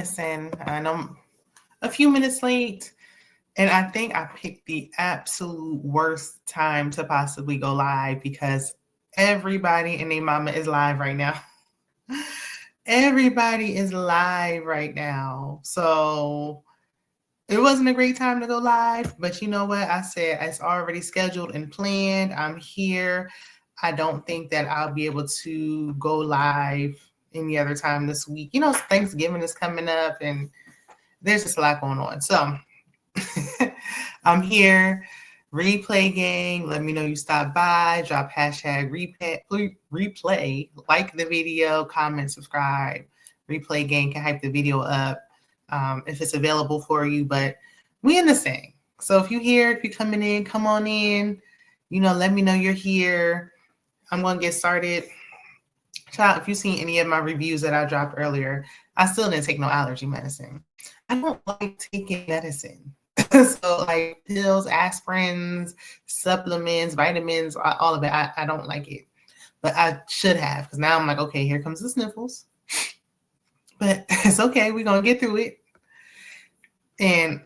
Listen, and I'm a few minutes late, and I think I picked the absolute worst time to possibly go live because everybody and their mama is live right now. Everybody is live right now. So it wasn't a great time to go live, but you know what? I said it's already scheduled and planned. I'm here. I don't think that I'll be able to go live any other time this week. You know, Thanksgiving is coming up and there's just a lot going on. So I'm here. Replay gang, let me know you stopped by. Drop hashtag replay. Like the video, comment, subscribe. Replay gang can hype the video up if it's available for you. But we in the same. So if you're here, if you're coming in, come on in. You know, let me know you're here. I'm going to get started. Child, if you've seen any of my reviews that I dropped earlier, I still didn't take no allergy medicine. I don't like taking medicine. So like pills, aspirins, supplements, vitamins, all of it, I don't like it. But I should have, because now I'm like, okay, here comes the sniffles. But it's okay. We're going to get through it. And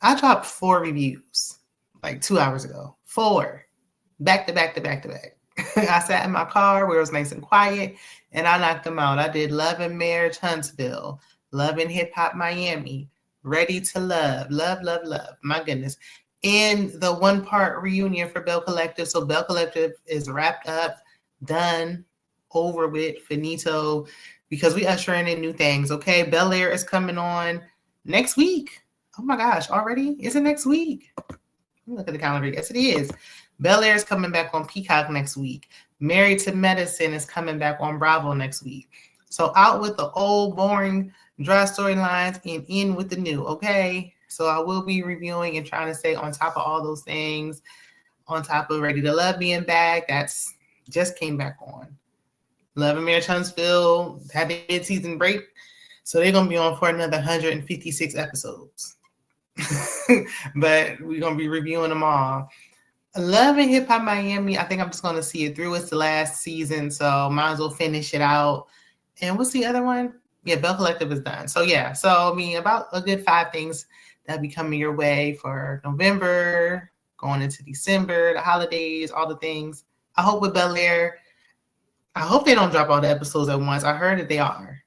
I dropped 4 reviews like 2 hours ago. 4. Back to back to back to back. I sat in my car where it was nice and quiet, and I knocked them out. I did Love and Marriage Huntsville, Love and Hip Hop Miami, Ready to Love, Love, Love, Love. My goodness. And the 1-part reunion for Bell Collective. So Bell Collective is wrapped up, done, over with, finito, because we ushering in new things. Okay, Bel Air is coming on next week. Oh my gosh, already? Is it next week? Look at the calendar. Yes, it is. Bel Air is coming back on Peacock next week. Married to Medicine is coming back on Bravo next week. So out with the old, boring, dry storylines and in with the new, okay? So I will be reviewing and trying to stay on top of all those things, on top of Ready to Love being back. That's just came back on. Love and Marriage Huntsville had a mid-season break, so they're going to be on for another 156 episodes. But we're going to be reviewing them all. Love and Hip Hop Miami, I think I'm just going to see it through. It's the last season, so might as well finish it out. And what's the other one? Yeah, Bell Collective is done. So yeah, so I mean, about a good 5 things that'll be coming your way for November, going into December, the holidays, all the things. I hope with Bel Air, I hope they don't drop all the episodes at once. I heard that they are.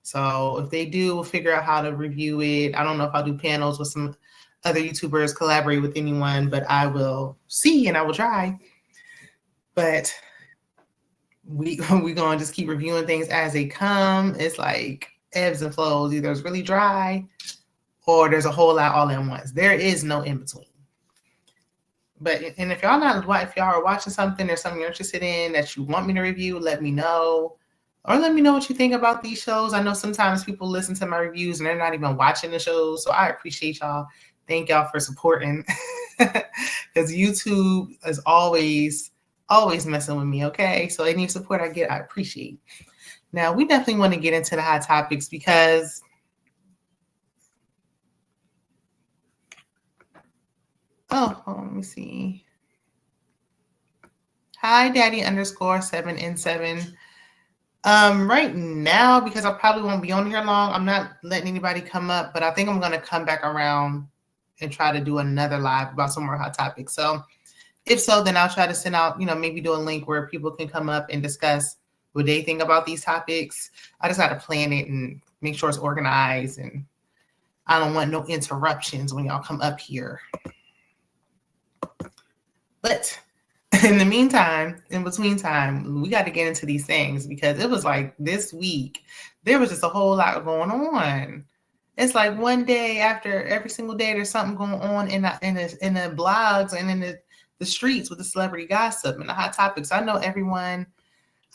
So if they do, we'll figure out how to review it. I don't know if I'll do panels with some other YouTubers, collaborate with anyone, but I will see and I will try. But we gonna just keep reviewing things as they come. It's like ebbs and flows. Either it's really dry or there's a whole lot all at once. There is no in between. But and if y'all are watching something or something you're interested in that you want me to review, let me know. Or let me know what you think about these shows. I know sometimes people listen to my reviews and they're not even watching the shows. So I appreciate y'all. Thank y'all for supporting. Because YouTube is always messing with me, okay? So any support I get, I appreciate. Now, we definitely want to get into the hot topics because let me see. Hi, Daddy _7N7. Right now, because I probably won't be on here long, I'm not letting anybody come up, but I think I'm going to come back around and try to do another live about some more hot topics. So if so, then I'll try to send out, maybe do a link where people can come up and discuss what they think about these topics. I just got to plan it and make sure it's organized, and I don't want no interruptions when y'all come up here. But in the meantime, in between time, we got to get into these things because it was like this week, there was just a whole lot going on. It's like one day after every single day, there's something going on in the blogs and in the streets with the celebrity gossip and the hot topics. I know everyone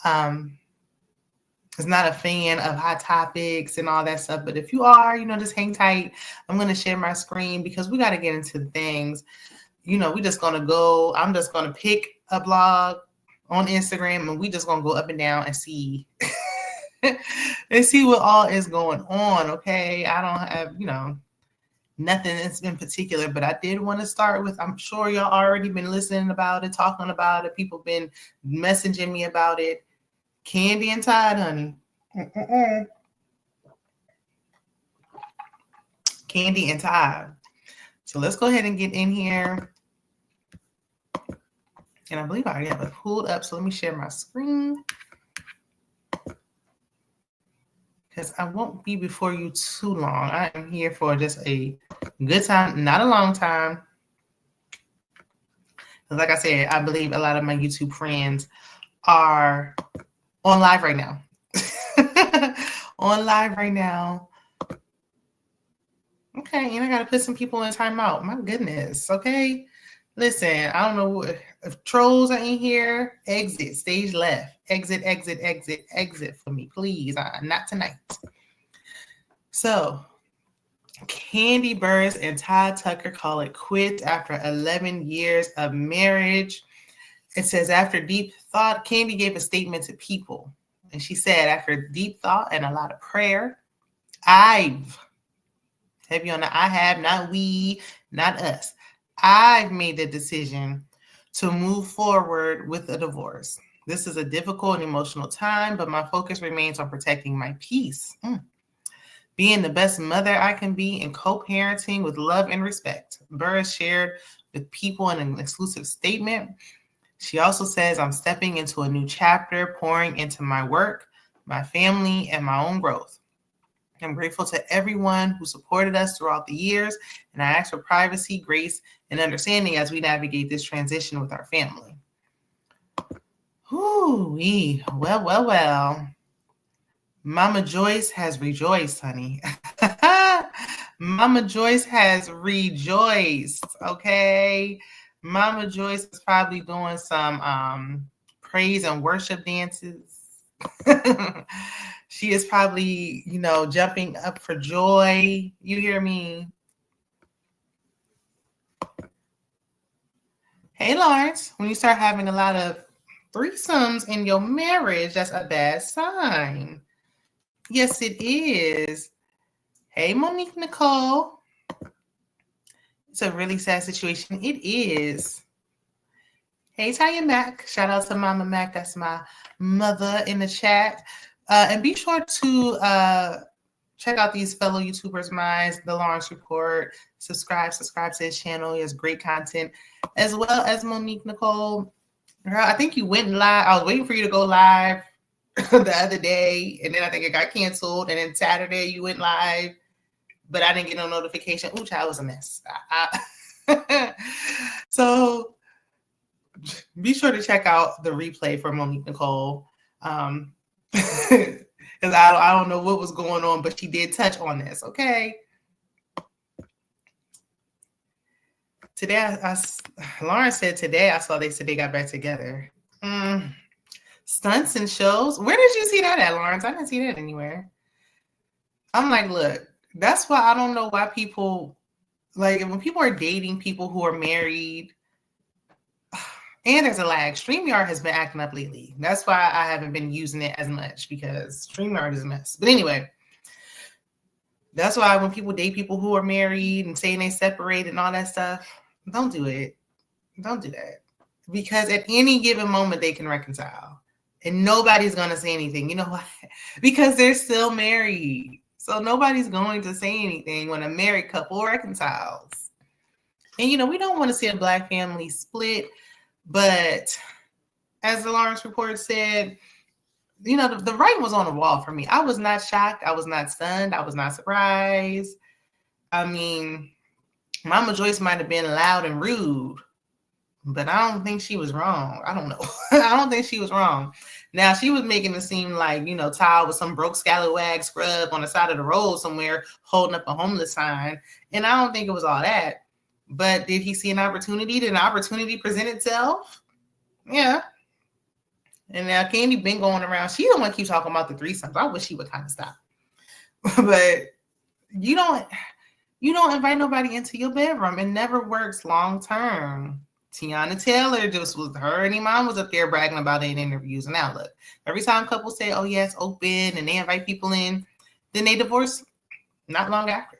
is not a fan of hot topics and all that stuff. But if you are, just hang tight. I'm going to share my screen because we got to get into the things. I'm just going to pick a blog on Instagram and we just going to go up and down and see and see what all is going on. Okay. I don't have, nothing in particular, but I did want to start with, I'm sure y'all already been listening about it, talking about it. People been messaging me about it. 'Kandi and Todd, honey. Kandi and Todd. So let's go ahead and get in here. And I believe I already have it pulled up. So let me share my screen. Because I won't be before you too long. I am here for just a good time, not a long time. Like I said, I believe a lot of my YouTube friends are on live right now. On live right now. Okay, and I got to put some people in timeout. My goodness, okay? Listen, I don't know if trolls are in here. Exit, stage left. Exit, exit, exit, exit for me, please. Not tonight. So, Kandi Burruss and Todd Tucker call it quits after 11 years of marriage. It says, after deep thought, Kandi gave a statement to people. And she said, after deep thought and a lot of prayer, I've, heavy on the I have, not we, not us. I've made the decision to move forward with a divorce. This is a difficult and emotional time, but my focus remains on protecting my peace. Being the best mother I can be and co-parenting with love and respect. Burruss shared with people in an exclusive statement. She also says, I'm stepping into a new chapter, pouring into my work, my family, and my own growth. I'm grateful to everyone who supported us throughout the years, and I ask for privacy, grace, and understanding as we navigate this transition with our family. Ooh-wee. Well. Mama Joyce has rejoiced, honey. Mama Joyce has rejoiced, okay? Mama Joyce is probably doing some praise and worship dances. She is probably, jumping up for joy. You hear me? Hey, Lawrence, when you start having a lot of threesomes in your marriage, that's a bad sign. Yes, it is. Hey, Monique Nicole. It's a really sad situation. It is. Hey, Tanya Mac. Shout out to Mama Mac. That's my mother in the chat. And be sure to check out these fellow YouTubers' minds, The Lawrence Report. Subscribe to his channel. He has great content, as well as Monique Nicole. Girl, I think you went live. I was waiting for you to go live the other day, and then I think it got canceled, and then Saturday you went live, but I didn't get no notification. Ooh, child, was a mess. So be sure to check out the replay for Monique Nicole, because I don't know what was going on, but she did touch on this. Okay. Today, Lauren said today I saw they said they got back together. Stunts and shows. Where did you see that at, Lawrence? I didn't see that anywhere. I'm like, look, that's why I don't know why people, like, when people are dating people who are married, and there's a lag. StreamYard has been acting up lately. That's why I haven't been using it as much, because StreamYard is a mess. But anyway, that's why when people date people who are married and saying they separated and all that stuff, don't do it. Don't do that. Because at any given moment, they can reconcile. And nobody's going to say anything. You know why? Because they're still married. So nobody's going to say anything when a married couple reconciles. And, we don't want to see a Black family split. But as the Lawrence Report said, the writing was on the wall for me. I was not shocked. I was not stunned. I was not surprised. I mean, Mama Joyce might have been loud and rude, but I don't think she was wrong. I don't know. I don't think she was wrong. Now, she was making it seem like, Todd was some broke scallywag scrub on the side of the road somewhere holding up a homeless sign. And I don't think it was all that. But did he see an opportunity? Did an opportunity present itself? Yeah. And now Kandi been going around. She don't want to keep talking about the threesomes. I wish she would kind of stop. But you don't invite nobody into your bedroom. It never works long term. Tiana Taylor her and Iman was up there bragging about it in interviews. And now look, every time couples say, oh yeah, it's open, and they invite people in, then they divorce not long after.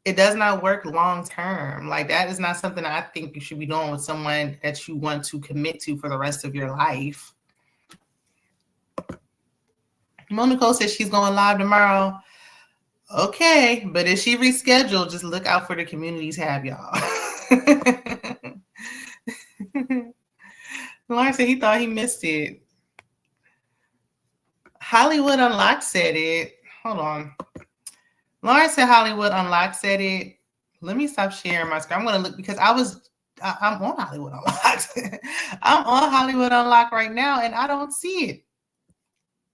It does not work long term. Like, that is not something I think you should be doing with someone that you want to commit to for the rest of your life. Monaco says she's going live tomorrow. Okay, but if she rescheduled, just look out for the community tab, y'all. Lawrence said he thought he missed it. Hollywood Unlocked said it. Hold on. Lawrence said Hollywood Unlocked said it. Let me stop sharing my screen. I'm going to look because I'm on Hollywood Unlocked. I'm on Hollywood Unlocked right now and I don't see it.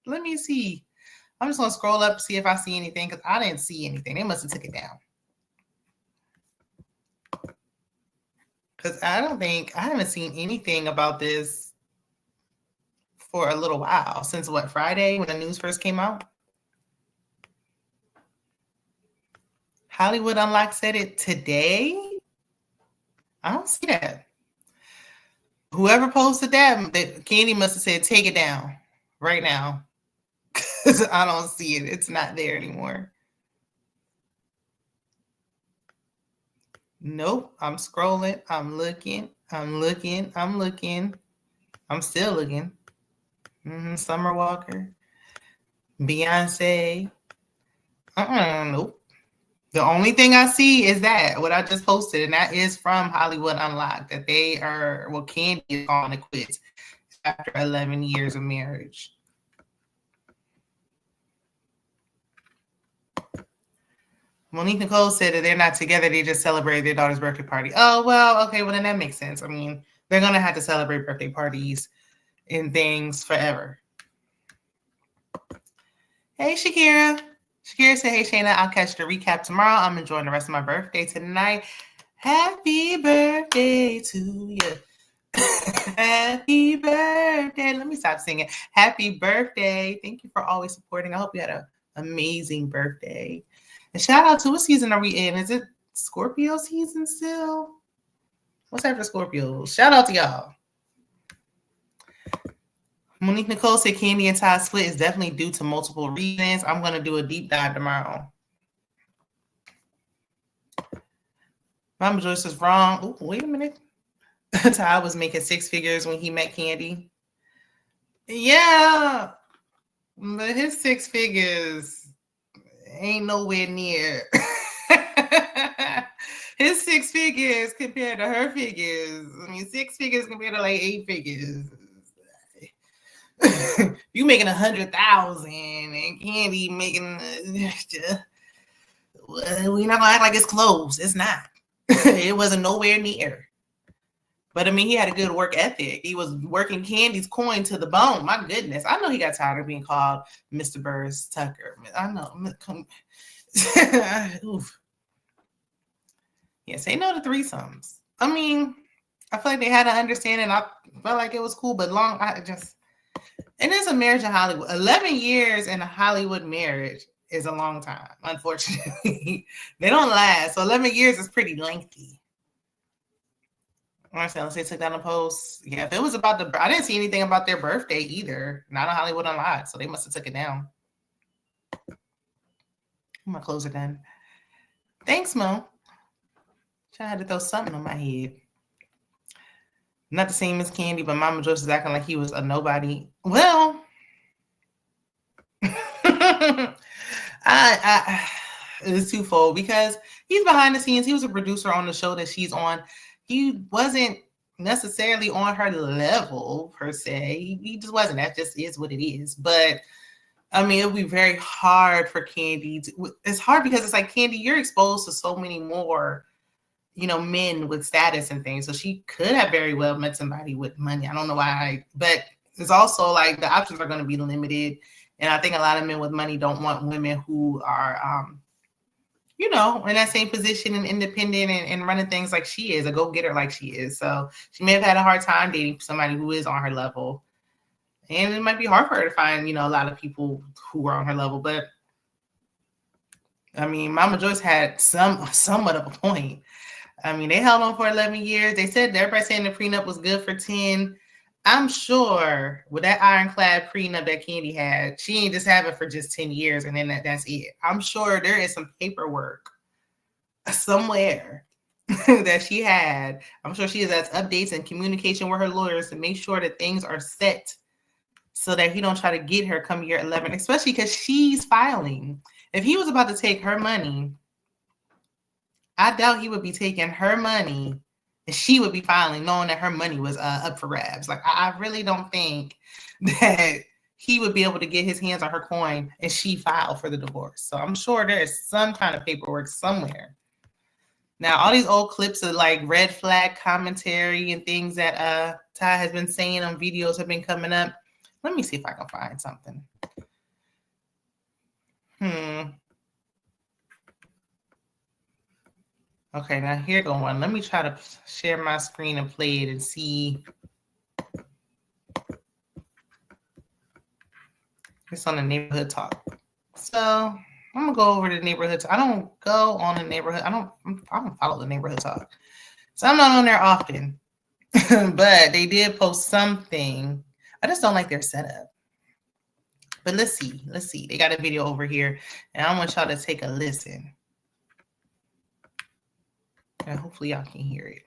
Let me see. I'm just going to scroll up to see if I see anything because I didn't see anything. They must have took it down. Because I haven't seen anything about this for a little while. Since what, Friday when the news first came out? Hollywood Unlocked said it today? I don't see that. Whoever posted that Kandi must have said, take it down right now. Because I don't see it. It's not there anymore. Nope. I'm scrolling. I'm looking. I'm still looking. Summer Walker. Beyonce. Nope. The only thing I see is that what I just posted, and that is from Hollywood Unlocked, that they are, well, Kandi is calling it quits after 11 years of marriage. Monique Nicole said that they're not together. They just celebrated their daughter's birthday party. Oh, well, okay. Well, then that makes sense. I mean, they're going to have to celebrate birthday parties and things forever. Hey, Shakira. Shakira said, hey, Shayna, I'll catch the recap tomorrow. I'm enjoying the rest of my birthday tonight. Happy birthday to you. Happy birthday. Let me stop singing. Happy birthday. Thank you for always supporting. I hope you had an amazing birthday. And shout out to, what season are we in? Is it Scorpio season still? What's after Scorpio? Shout out to y'all. Monique Nicole said Kandi and Todd split is definitely due to multiple reasons. I'm going to do a deep dive tomorrow. Mama Joyce is wrong. Oh, wait a minute. Todd was making 6 figures when he met Kandi. Yeah, but his 6 figures ain't nowhere near. His 6 figures compared to her figures. I mean, 6 figures compared to like 8 figures. You making 100,000 and Kandi making. We're not gonna act like it's close. It's not. It wasn't nowhere near. But I mean, he had a good work ethic. He was working Kandi's coin to the bone. My goodness, I know he got tired of being called Mr. Burrs Tucker. I know. Oof. Yeah, say no to threesomes. I mean, I feel like they had an understanding. I felt like it was cool, but and it's a marriage in Hollywood. 11 years in a Hollywood marriage is a long time, unfortunately. They don't last. So 11 years is pretty lengthy. Marcel, they took down a post. Yeah, if it was about I didn't see anything about their birthday either. Not on Hollywood Unlocked, so they must have took it down. My clothes are done. Thanks, Mo. Tried to throw something on my head. Not the same as Kandi, but Mama Joyce is acting like he was a nobody. Well, it's twofold because he's behind the scenes. He was a producer on the show that she's on. He wasn't necessarily on her level per se. He just wasn't. That just is what it is. But I mean, it would be very hard for Kandi. It's hard because it's like, Kandi, you're exposed to so many more, men with status and things. So she could have very well met somebody with money. I don't know why, but it's also like the options are going to be limited. And I think a lot of men with money don't want women who are, in that same position and independent and running things like she is, a go-getter like she is. So she may have had a hard time dating somebody who is on her level. And it might be hard for her to find, a lot of people who are on her level. But I mean, Mama Joyce had somewhat of a point. I mean, they held on for 11 years. They said, everybody saying the prenup was good for 10. I'm sure with that ironclad prenup that Kandi had, she ain't just have it for just 10 years and then that's it. I'm sure there is some paperwork somewhere that she had. I'm sure she has updates and communication with her lawyers to make sure that things are set so that he don't try to get her come year 11, especially because she's filing. If he was about to take her money, I doubt he would be taking her money and she would be filing knowing that her money was up for grabs. Like, I really don't think that he would be able to get his hands on her coin and she filed for the divorce. So I'm sure there's some kind of paperwork somewhere. Now, all these old clips of like red flag commentary and things that Ty has been saying on videos have been coming up. Let me see if I can find something. Okay, now here go one. Let me try to share my screen and play it and see. It's on the neighborhood talk. So I'm gonna go over the neighborhood talk. I don't go on the neighborhood. I don't follow the neighborhood talk. So I'm not on there often. But they did post something. I just don't like their setup. But let's see. They got a video over here, and I want y'all to take a listen. And hopefully y'all can hear it.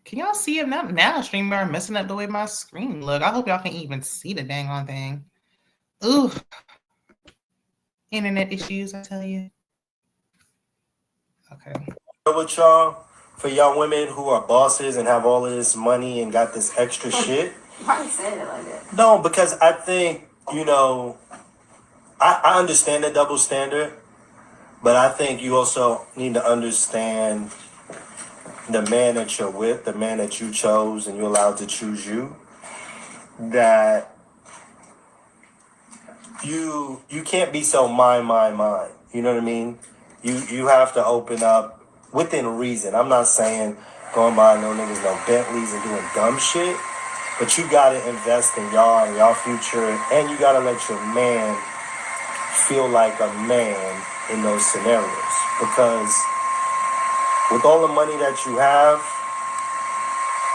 Can y'all see it now? Now StreamYard messing up the way my screen look. I hope y'all can even see the dang on thing. Ooh. Internet issues, I tell you. Okay. With y'all, for y'all women who are bosses and have all of this money and got this extra shit. Why are you saying it like that? No, because I think, I understand the double standard, but I think you also need to understand the man that you're with, the man that you chose and you're allowed to choose you, that you can't be so mine. You know what I mean? You have to open up within reason. I'm not saying going by no niggas, no Bentleys and doing dumb shit, but you gotta invest in y'all and y'all future, and you gotta let your man feel like a man in those scenarios. Because with all the money that you have,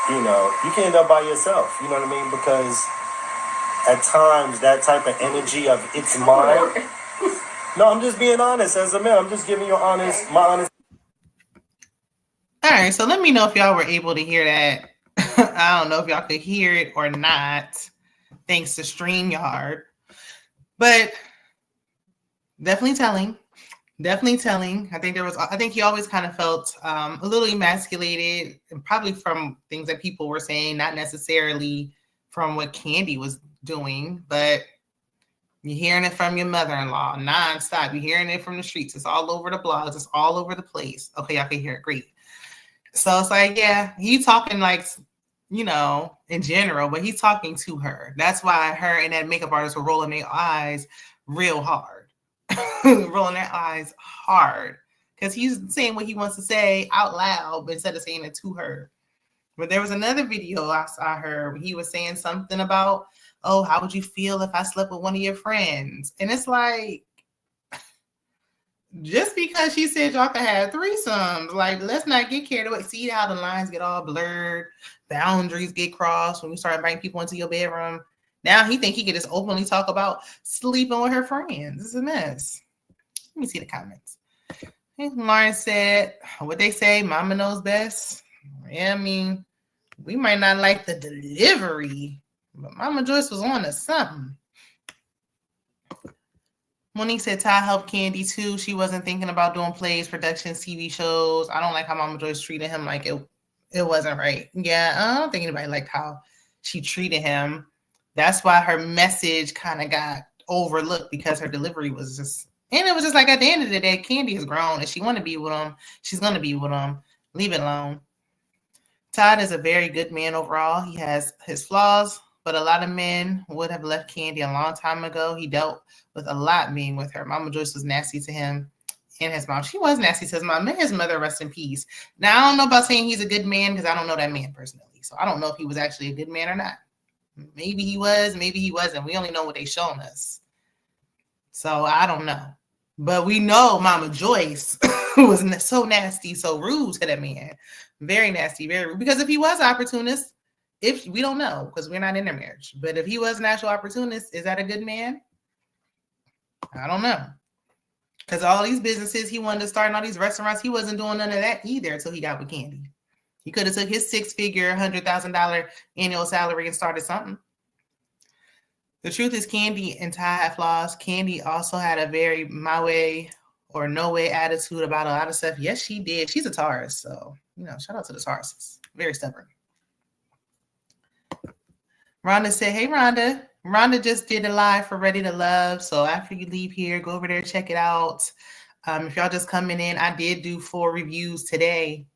you can end up by yourself. You know what I mean? Because at times that type of energy of it's mine. No, I'm just being honest as a man. I'm just giving you my honest. All right, so let me know if y'all were able to hear that. I don't know if y'all could hear it or not, thanks to StreamYard. But definitely telling. I think he always kind of felt a little emasculated, and probably from things that people were saying, not necessarily from what Kandi was doing, but you're hearing it from your mother-in-law nonstop. You're hearing it from the streets. It's all over the blogs. It's all over the place. Okay, y'all can hear it. Great. So it's like, yeah, he's talking like, in general, but he's talking to her. That's why her and that makeup artist were rolling their eyes real hard. Rolling their eyes hard. Because he's saying what he wants to say out loud instead of saying it to her. But there was another video I saw her where he was saying something about, oh, how would you feel if I slept with one of your friends? And it's like, just because she said y'all could have threesomes, like, let's not get carried away. See how the lines get all blurred, boundaries get crossed when you start inviting people into your bedroom. Now he think he could just openly talk about sleeping with her friends. It's a mess. Let me see the comments. Lauren said, what they say, mama knows best. Yeah, I mean, we might not like the delivery, but Mama Joyce was on to something. Monique said Ty helped Kandi too. She wasn't thinking about doing plays, productions, TV shows. I don't like how Mama Joyce treated him like it wasn't right. Yeah, I don't think anybody liked how she treated him. That's why her message kind of got overlooked, because her delivery was just, and it was just like, at the end of the day, Kandi is grown. If she want to be with him, she's going to be with him. Leave it alone. Todd is a very good man overall. He has his flaws, but a lot of men would have left Kandi a long time ago. He dealt with a lot being with her. Mama Joyce was nasty to him and his mom. She was nasty to his mom and his mother, rest in peace. Now, I don't know about saying he's a good man, because I don't know that man personally. So I don't know if he was actually a good man or not. Maybe he was, maybe he wasn't. We only know what they've shown us. So I don't know. But we know Mama Joyce was so nasty, so rude to that man. Very nasty, very rude. Because if he was an opportunist, we don't know, because we're not in their marriage. But if he was an actual opportunist, is that a good man? I don't know. Because all these businesses he wanted to start and all these restaurants, he wasn't doing none of that either until he got with Kandi. He could have took his $6-figure, $100,000 annual salary and started something. The truth is, Kandi and Todd have flaws. Kandi also had a very my way or no way attitude about a lot of stuff. Yes, she did. She's a Taurus, so shout out to the Tauruses. Very stubborn. Rhonda said, "Hey, Rhonda. Rhonda just did a live for Ready to Love. So after you leave here, go over there, check it out. If y'all just coming in, I did do 4 reviews today.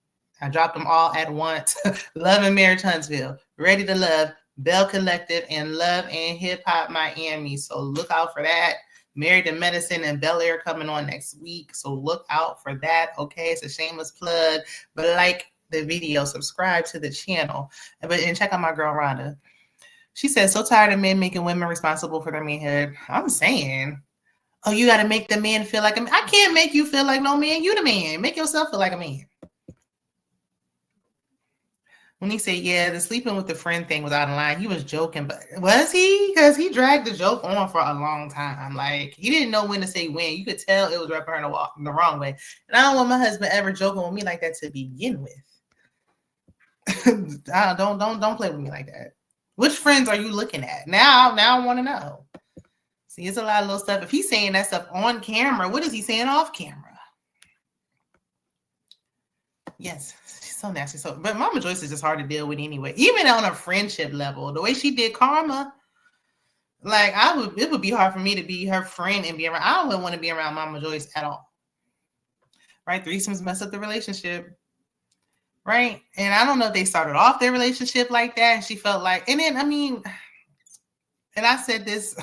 I dropped them all at once. Love and Marriage Huntsville, Ready to Love, Bell Collective, and Love and Hip Hop Miami. So look out for that. Married to Medicine and Bel Air coming on next week. So look out for that. Okay, it's a shameless plug. But like the video, subscribe to the channel. And check out my girl Rhonda. She said, so tired of men making women responsible for their manhood. I'm saying, oh, you got to make the man feel like a man. I can't make you feel like no man. You the man. Make yourself feel like a man. When he said, yeah, the sleeping with the friend thing was out of line, he was joking. But was he? Because he dragged the joke on for a long time. Like, he didn't know when to say when. You could tell it was rubbing her the wrong way. And I don't want my husband ever joking with me like that to begin with. Don't play with me like that. Which friends are you looking at? Now I want to know. See, it's a lot of little stuff. If he's saying that stuff on camera, what is he saying off camera? Yes, she's so nasty. But Mama Joyce is just hard to deal with anyway. Even on a friendship level, the way she did Karma, like it would be hard for me to be her friend and be around. I don't want to be around Mama Joyce at all. Right? Threesomes mess up the relationship. Right? And I don't know if they started off their relationship like that and she felt like, and then, and I said this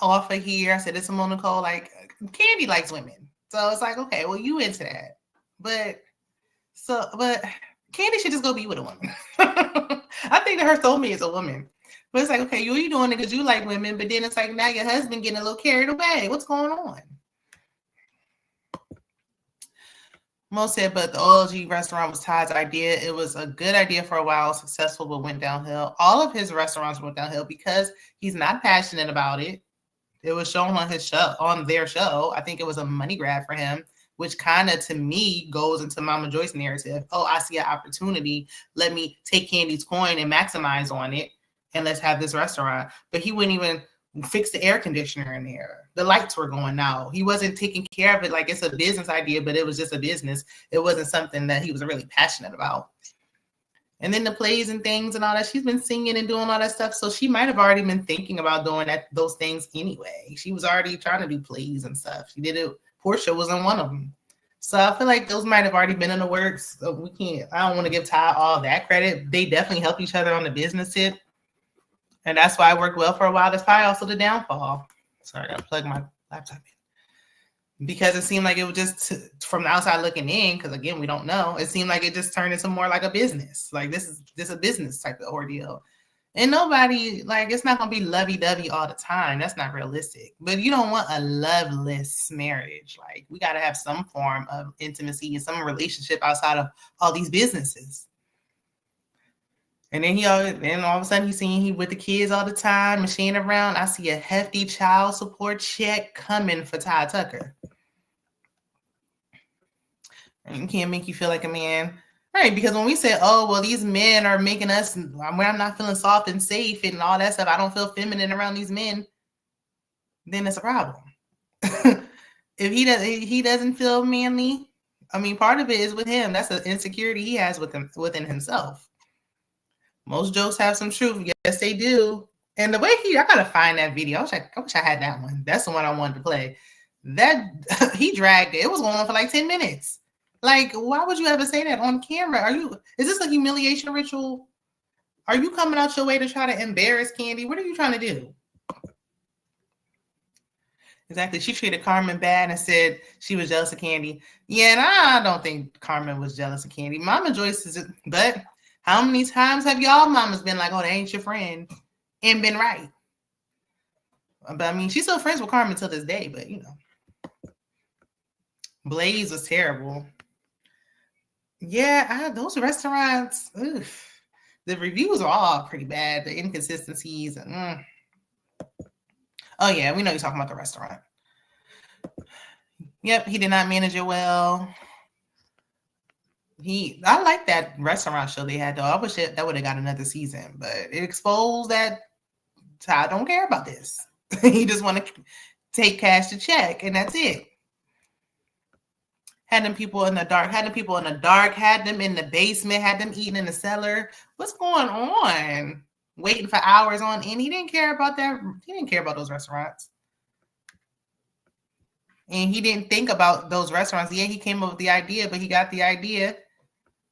off of here, I said this to Nicole, like, Kandi likes women. So it's like, okay, well, you into that. But Kandi should just go be with a woman. I think that her soulmate is a woman. But it's like, okay, you doing it because you like women, but then it's like now your husband getting a little carried away. What's going on? Mo said, but the OLG restaurant was Todd's idea. It was a good idea for a while, successful, but went downhill. All of his restaurants went downhill because he's not passionate about it. It was shown on his show, on their show. I think it was a money grab for him, which kind of, to me, goes into Mama Joyce narrative. Oh, I see an opportunity. Let me take Kandi's coin and maximize on it, and let's have this restaurant. But he wouldn't even fix the air conditioner in there. The lights were going out. He wasn't taking care of it like it's a business idea, but it was just a business. It wasn't something that he was really passionate about. And then the plays and things and all that, she's been singing and doing all that stuff. So she might have already been thinking about doing those things anyway. She was already trying to do plays and stuff. She did it. Portia was in one of them. So I feel like those might have already been in the works. So I don't want to give Ty all that credit. They definitely help each other on the business tip. And that's why it worked well for a while. That's probably also the downfall. Sorry, I got to plug my laptop in. Because it seemed like it was just from the outside looking in, because again, we don't know. It seemed like it just turned into more like a business. Like this is a business type of ordeal. And nobody, like, it's not going to be lovey-dovey all the time. That's not realistic. But you don't want a loveless marriage. Like, we got to have some form of intimacy and some relationship outside of all these businesses. And then all of a sudden he's seeing he with the kids all the time, machine around. I see a hefty child support check coming for Ty Tucker. And can't make you feel like a man. Right, because when we say, oh, well, these men are making us, when I'm not feeling soft and safe and all that stuff, I don't feel feminine around these men, then it's a problem. If he doesn't feel manly, part of it is with him. That's an insecurity he has within himself. Most jokes have some truth. Yes, they do. And the way I gotta find that video. I wish I had that one. That's the one I wanted to play. That he dragged it. It was going on for like 10 minutes. Like, why would you ever say that on camera? Is this a humiliation ritual? Are you coming out your way to try to embarrass Kandi? What are you trying to do? Exactly. She treated Carmen bad and said she was jealous of Kandi. Yeah, and I don't think Carmen was jealous of Kandi. Mama Joyce is, but how many times have y'all mamas been like, oh, they ain't your friend, and been right? But she's still friends with Carmen till this day, but Blaze was terrible. Yeah, those restaurants, oof, the reviews are all pretty bad. The inconsistencies. Oh, yeah, we know you're talking about the restaurant. Yep, he did not manage it well. I like that restaurant show they had though. I wish that would have got another season, but it exposed that Todd don't care about this. He just want to take cash to check, and that's it. Had them people in the dark, had them in the basement, had them eating in the cellar. What's going on? Waiting for hours on end. He didn't care about that. He didn't care about those restaurants. And he didn't think about those restaurants. Yeah, he came up with the idea, but he got the idea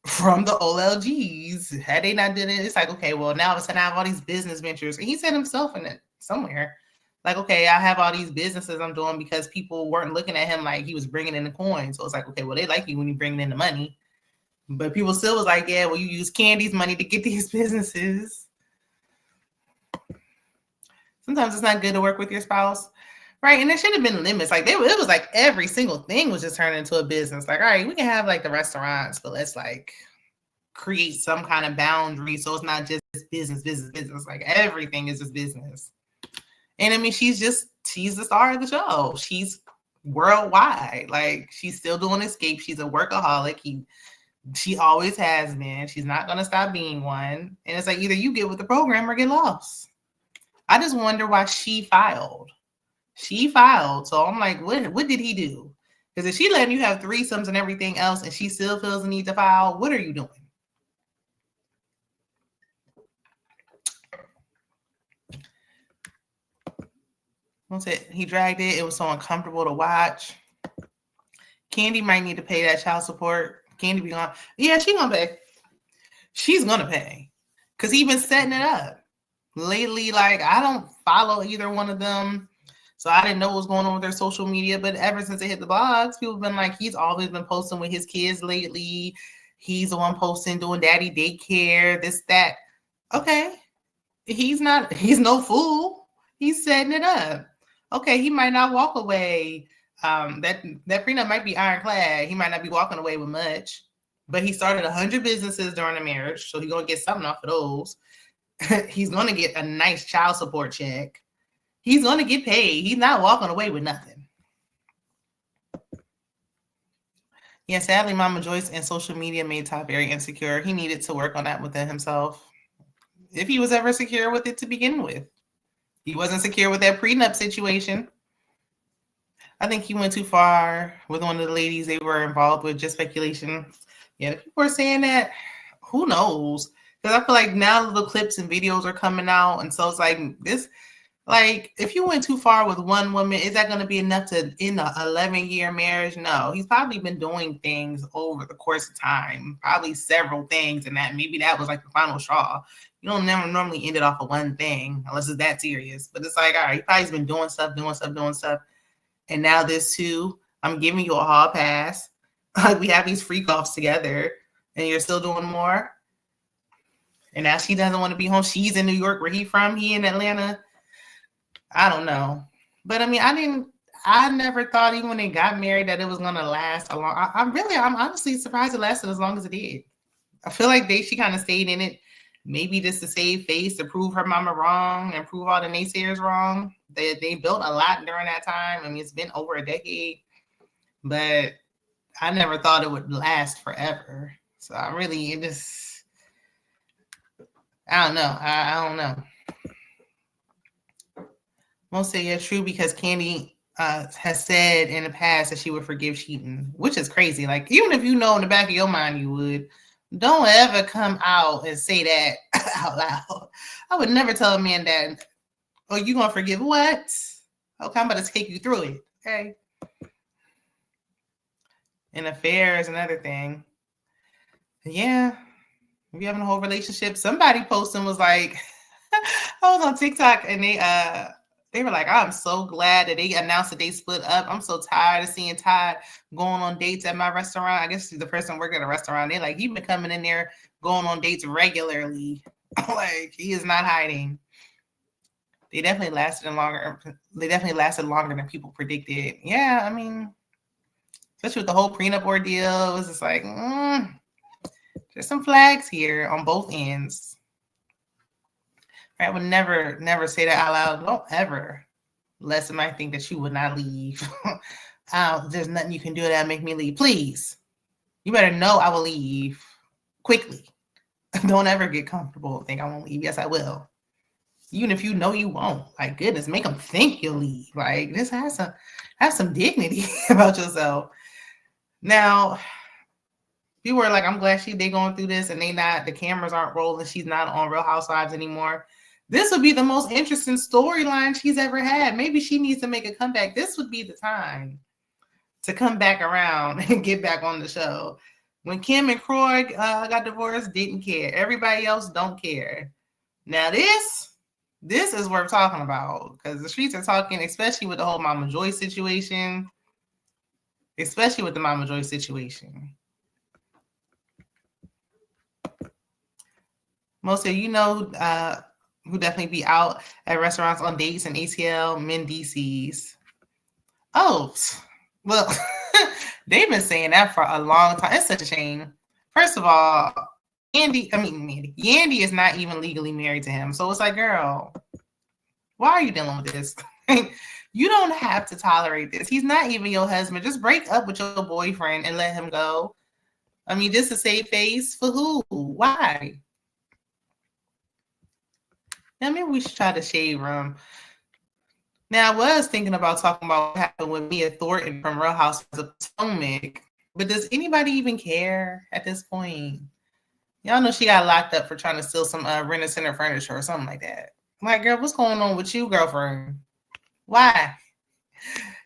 from the OLGs. Had they not done it, it's like, okay, well, now it's gonna have all these business ventures. And he said himself in it somewhere. Like, okay, I have all these businesses I'm doing because people weren't looking at him like he was bringing in the coin. So it's like, okay, well, they like you when you bring in the money. But people still was like, yeah, well, you use Kandi's money to get these businesses. Sometimes it's not good to work with your spouse. Right. And there should have been limits. Like, it was like every single thing was just turned into a business. Like, all right, we can have like the restaurants, but let's like create some kind of boundary so it's not just business. Like, everything is just business. And I mean, she's the star of the show. She's worldwide. Like, she's still doing Escape. She's a workaholic. She always has been. She's not going to stop being one. And it's like, either you get with the program or get lost. I just wonder why she filed. So I'm like, what did he do? Because if she letting you have threesomes and everything else and she still feels the need to file, what are you doing? What's it? He dragged it. It was so uncomfortable to watch. Kandi might need to pay that child support. Kandi be gone. Yeah, she's gonna pay. She's gonna pay. Because he's been setting it up. Lately, like, I don't follow either one of them. So I didn't know what was going on with their social media. But ever since they hit the blogs, people have been like, he's always been posting with his kids lately. He's the one posting, doing daddy daycare, this, that. Okay. He's no fool. He's setting it up. Okay, he might not walk away. That prenup might be ironclad. He might not be walking away with much, but he started 100 businesses during the marriage, so he's gonna get something off of those. He's gonna get a nice child support check. He's gonna get paid. He's not walking away with nothing. Yeah, sadly, Mama Joyce and social media made Todd very insecure. He needed to work on that within himself. If he was ever secure with it to begin with. He wasn't secure with that prenup situation. I think he went too far with one of the ladies they were involved with, just speculation. Yeah, people are saying that. Who knows? Because I feel like now the clips and videos are coming out. And so it's like this, like, if you went too far with one woman, is that going to be enough to end an 11-year marriage? No, he's probably been doing things over the course of time, probably several things. And that maybe that was like the final straw. You don't never normally end it off of one thing unless it's that serious. But it's like, all right, he probably's been doing stuff. And now this too, I'm giving you a hall pass. Like, we have these freak offs together and you're still doing more. And now she doesn't want to be home. She's in New York. Where he from? He in Atlanta. I don't know. But I mean, I never thought even when they got married that it was going to last a long. I'm honestly surprised it lasted as long as it did. I feel like she kind of stayed in it. Maybe just to save face, to prove her mama wrong and prove all the naysayers wrong. They built a lot during that time. I mean, it's been over a decade, but I never thought it would last forever. So I don't know. I don't know. Most say yeah, true, because Kandi has said in the past that she would forgive cheating, which is crazy. Like, even if you know in the back of your mind you would, don't ever come out and say that out loud. I would never tell a man that, oh, you gonna forgive what? Okay, I'm about to take you through it. Okay. An affair is another thing. Yeah. If you're having a whole relationship, somebody posting was like, I was on TikTok and they were like, I'm so glad that they announced that they split up. I'm so tired of seeing Todd going on dates at my restaurant. I guess she's the person working at a restaurant. They're like, he's been coming in there going on dates regularly. Like, he is not hiding. They definitely lasted longer than people predicted. Yeah, I mean, especially with the whole prenup ordeal, it was just like, there's some flags here on both ends. I would never say that out loud. Don't ever let somebody think that you would not leave. There's nothing you can do that'll make me leave. Please. You better know I will leave quickly. Don't ever get comfortable and think I won't leave. Yes, I will. Even if you know you won't. Like, goodness, make them think you'll leave. Like, just have some dignity about yourself. Now, people were like, I'm glad they going through this and the cameras aren't rolling. She's not on Real Housewives anymore. This would be the most interesting storyline she's ever had. Maybe she needs to make a comeback. This would be the time to come back around and get back on the show. When Kim and Croy got divorced, didn't care. Everybody else don't care. Now this is worth talking about because the streets are talking, especially with the whole Mama Joy situation. Especially with the Mama Joy situation. Most of you know who definitely be out at restaurants on dates and ATL, Mendices. Oh, well, they've been saying that for a long time. It's such a shame. First of all, Yandy is not even legally married to him. So it's like, girl, why are you dealing with this? You don't have to tolerate this. He's not even your husband. Just break up with your boyfriend and let him go. I mean, just to save face for who? Why? Now, maybe we should try the shade room. Now, I was thinking about talking about what happened with Mia Thornton from Real Housewives of Potomac, but does anybody even care at this point? Y'all know she got locked up for trying to steal some Rent-A-Center furniture or something like that. I'm like, girl, what's going on with you, girlfriend? Why?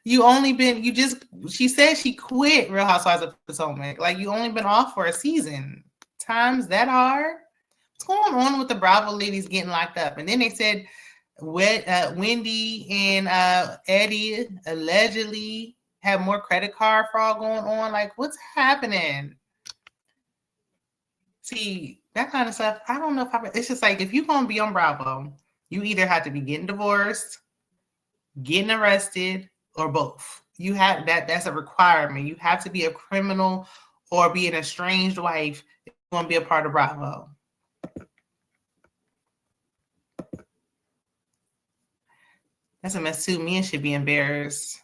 She said she quit Real Housewives of Potomac. Like, you only been off for a season. Times that hard? What's going on with the Bravo ladies getting locked up? And then they said Wendy and Eddie allegedly have more credit card fraud going on. Like, what's happening? See, that kind of stuff, I don't know it's just like, if you're going to be on Bravo, you either have to be getting divorced, getting arrested, or both. You have that's a requirement. You have to be a criminal or be an estranged wife if you want to be a part of Bravo. That's a mess too. Mia should be embarrassed.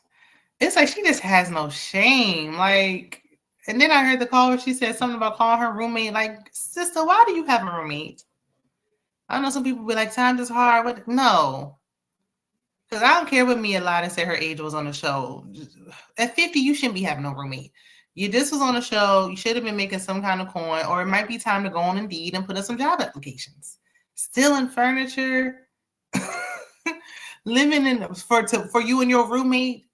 It's like she just has no shame. Like, and then I heard the call where she said something about calling her roommate. Like, sister, why do you have a roommate? I know some people be like, times is hard. But no. Because I don't care what Mia lied and said her age was on the show. At 50, you shouldn't be having no roommate. This was on the show. You should have been making some kind of coin, or it might be time to go on Indeed and put in some job applications. Stealing furniture, living for you and your roommate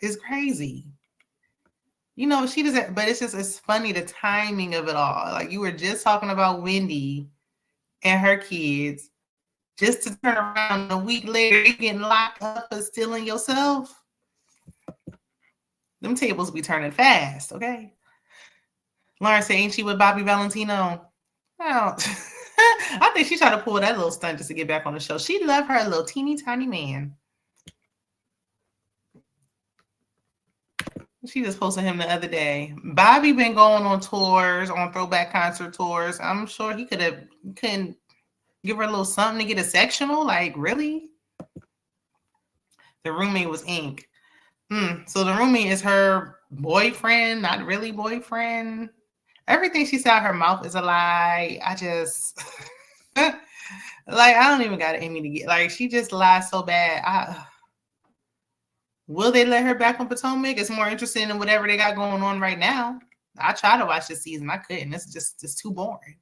is crazy. You know, she doesn't, but it's funny the timing of it all. Like, you were just talking about Wendy and her kids. Just to turn around a week later, you're getting locked up for stealing yourself. Them tables be turning fast, okay? Lauren said, ain't she with Bobby Valentino? Well, I think she tried to pull that little stunt just to get back on the show. She loved her little teeny tiny man. She just posted him the other day. Bobby been going on tours, on throwback concert tours. I'm sure he couldn't give her a little something to get a sectional. Like, really? The roommate was Ink. So the roommate is her boyfriend, not really boyfriend. Everything she said out her mouth is a lie. I just like, I don't even got Amy to get, like, she just lies so bad. Will they let her back on Potomac? It's more interesting than whatever they got going on right now. I tried to watch this season. I couldn't. It's too boring.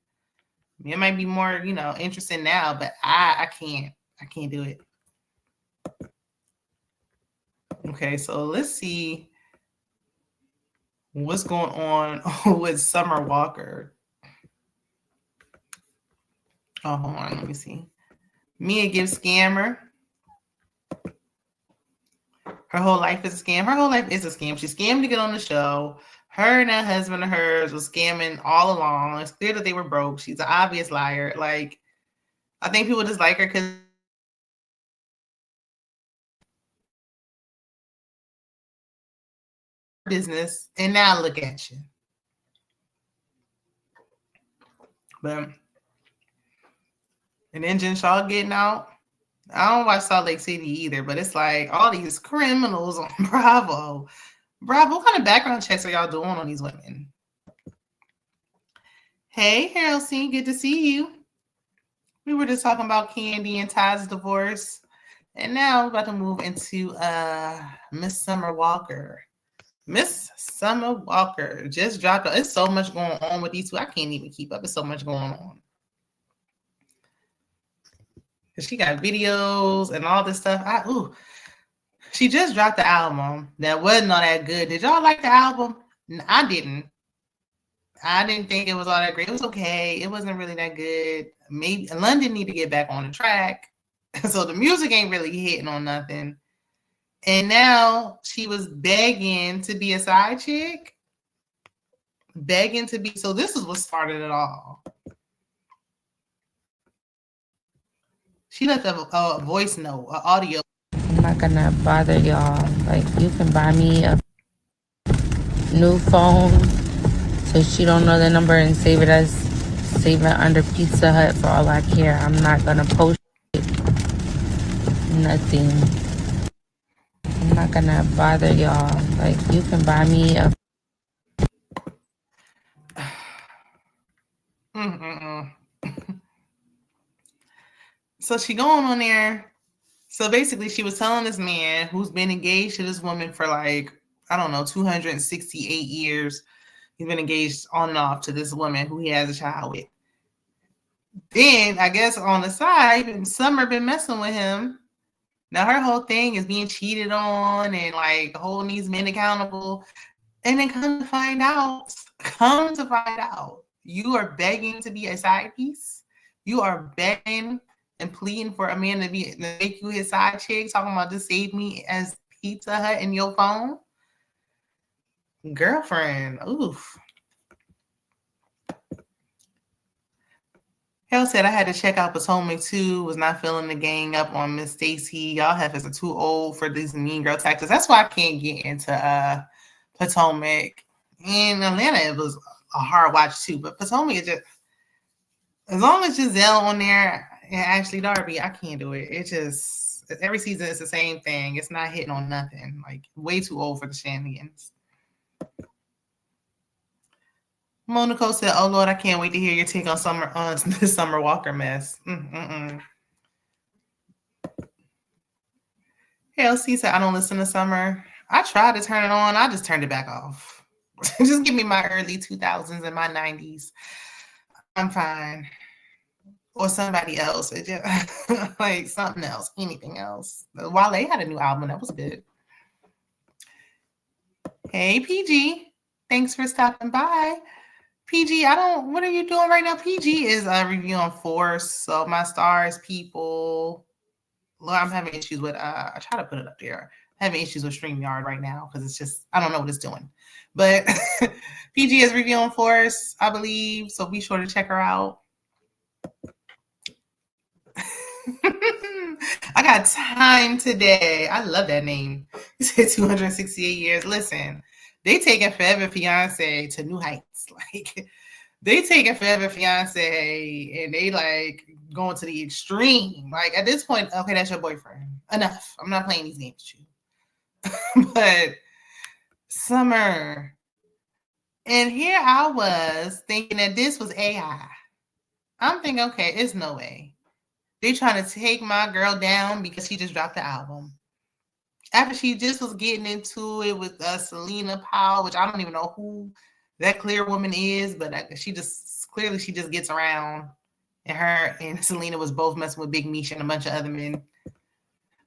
It might be more, interesting now, but I can't do it. Okay, so let's see what's going on with Summer Walker. Oh, hold on, let me see. Mia gives scammer. Her whole life is a scam. Her whole life is a scam. She scammed to get on the show. Her and that husband of hers was scamming all along. It's clear that they were broke. She's an obvious liar. Like, I think people just like her because business, and now look at you. But and then Jen Shaw getting out. I don't watch Salt Lake City either, but it's like all these criminals on Bravo. Bravo, what kind of background checks are y'all doing on these women? Hey, Harrelson, good to see you. We were just talking about Kandi and Todd's divorce, and now we're about to move into Miss Summer Walker. Miss Summer Walker just dropped. It's so much going on with these two. I can't even keep up. There's so much going on. She got videos and all this stuff. She just dropped the album that wasn't all that good. Did y'all like the album? I didn't. I didn't think it was all that great. It was okay. It wasn't really that good. Maybe London need to get back on the track. So the music ain't really hitting on nothing. And now she was begging to be a side chick. Begging to be. So this is what started it all. She left a voice note, an audio. I'm not gonna bother y'all. Like, you can buy me a new phone so she don't know the number and save it under Pizza Hut for all I care. I'm not gonna post it. Nothing. I'm not gonna bother y'all. Like, you can buy me a So she going on there. So basically, she was telling this man who's been engaged to this woman for like, I don't know, 268 years. He's been engaged on and off to this woman who he has a child with. Then, I guess on the side, Summer been messing with him. Now her whole thing is being cheated on and like holding these men accountable. And then come to find out, you are begging to be a side piece. You are begging and pleading for a man to make you his side chick, talking about just save me as Pizza Hut in your phone. Girlfriend, oof. Hell said I had to check out Potomac too. Was not feeling the gang up on Miss Stacy. Y'all have is too old for these mean girl tactics. That's why I can't get into Potomac. In Atlanta, it was a hard watch too. But Potomac is just, as long as Giselle on there and Ashley Darby, I can't do it. It just, every season it's the same thing. It's not hitting on nothing. Like, way too old for the shenanigans. Monaco said, "Oh Lord, I can't wait to hear your take on this Summer Walker mess." LC said, "I don't listen to Summer. I tried to turn it on. I just turned it back off. Just give me my early 2000s and my 90s. I'm fine. Or somebody else. It just, like something else, anything else. Wale had a new album that was good." Hey, PG. Thanks for stopping by. PG, what are you doing right now? PG is reviewing Force. So my stars, people. Lord, I'm having issues with, I try to put it up there. I'm having issues with StreamYard right now because it's just, I don't know what it's doing. But PG is reviewing Force, I believe. So be sure to check her out. I got time today. I love that name. You said 268 years. Listen, they taking Forever Fiance to new heights. Like, they taking Forever Fiance and they like going to the extreme. Like, at this point, okay, that's your boyfriend. Enough. I'm not playing these games with you. But Summer. And here I was thinking that this was AI. I'm thinking, okay, it's no way. They trying to take my girl down because she just dropped the album. After she just was getting into it with Selena Powell, which I don't even know who that clear woman is, but she just gets around. And her and Selena was both messing with Big Meech and a bunch of other men.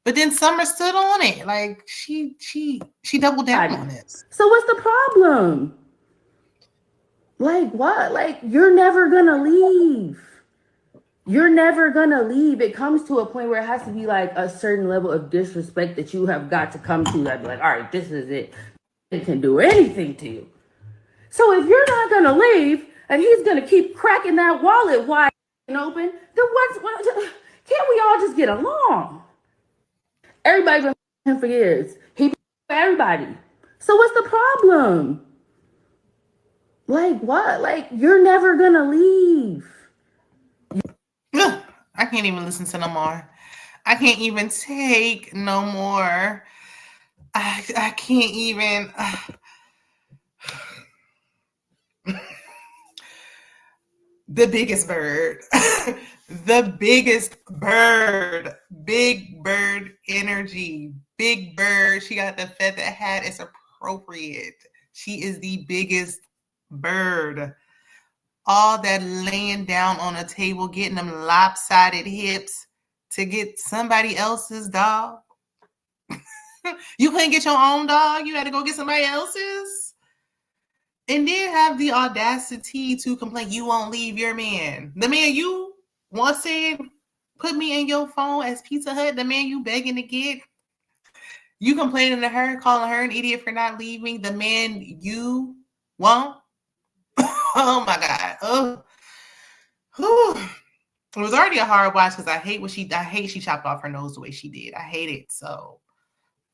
But then Summer stood on it. Like, she doubled down on it. So what's the problem? Like, what? Like, you're never gonna leave. You're never gonna leave. It comes to a point where it has to be like a certain level of disrespect that you have got to come to. That be like, all right, this is it. It can do anything to you. So if you're not gonna leave and he's gonna keep cracking that wallet wide open, then what? Can't we all just get along? Everybody been him for years. He for everybody. So what's the problem? Like, what? Like, you're never gonna leave. I can't even listen to no more. I can't even take no more. I can't even. the biggest bird. The biggest bird. Big bird energy. Big bird. She got the feather hat. It's appropriate. She is the biggest bird. All that laying down on a table, getting them lopsided hips to get somebody else's dog. You couldn't get your own dog. You had to go get somebody else's. And then have the audacity to complain you won't leave your man. The man you once said, put me in your phone as Pizza Hut. The man you begging to get. You complaining to her, calling her an idiot for not leaving. The man you want. Oh my God. Oh. Whew. It was already a hard watch because I hate she chopped off her nose the way she did. I hate it so.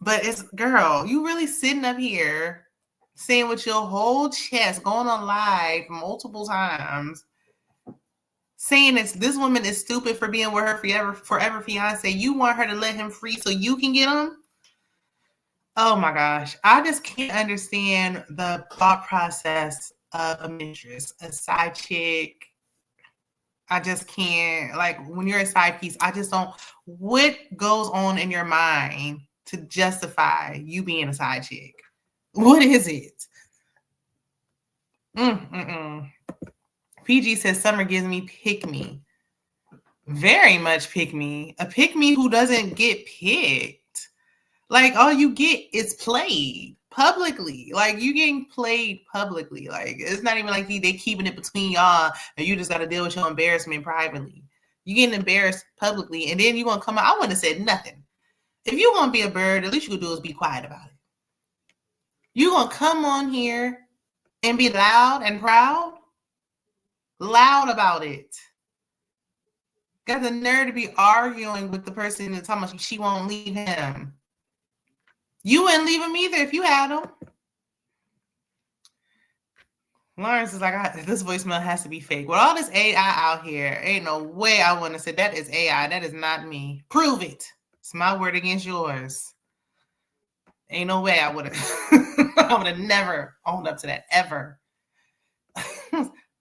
But it's, girl, you really sitting up here saying with your whole chest, going on live multiple times, saying this woman is stupid for being with her forever fiance. You want her to let him free so you can get him? Oh my gosh. I just can't understand the thought process of a mistress, a side chick. I just can't. Like, when you're a side piece, I just don't. What goes on in your mind to justify you being a side chick? What is it? PG says Summer gives me pick me. Very much pick me. A pick me who doesn't get picked. Like, all you get is played publicly. Like, you getting played publicly. Like, it's not even like they keeping it between y'all and you just got to deal with your embarrassment privately. You getting embarrassed publicly, and then you gonna come out. I wouldn't have said nothing. If you want to be a bird, at least you could do is be quiet about it. You gonna come on here and be loud and proud? Loud about it. Got the nerve to be arguing with the person that's talking about she won't leave him. You wouldn't leave him either if you had him. Lawrence is like, this voicemail has to be fake. With all this AI out here, ain't no way I want to say that is AI. That is not me. Prove it. It's my word against yours. Ain't no way I would have. I would have never owned up to that ever.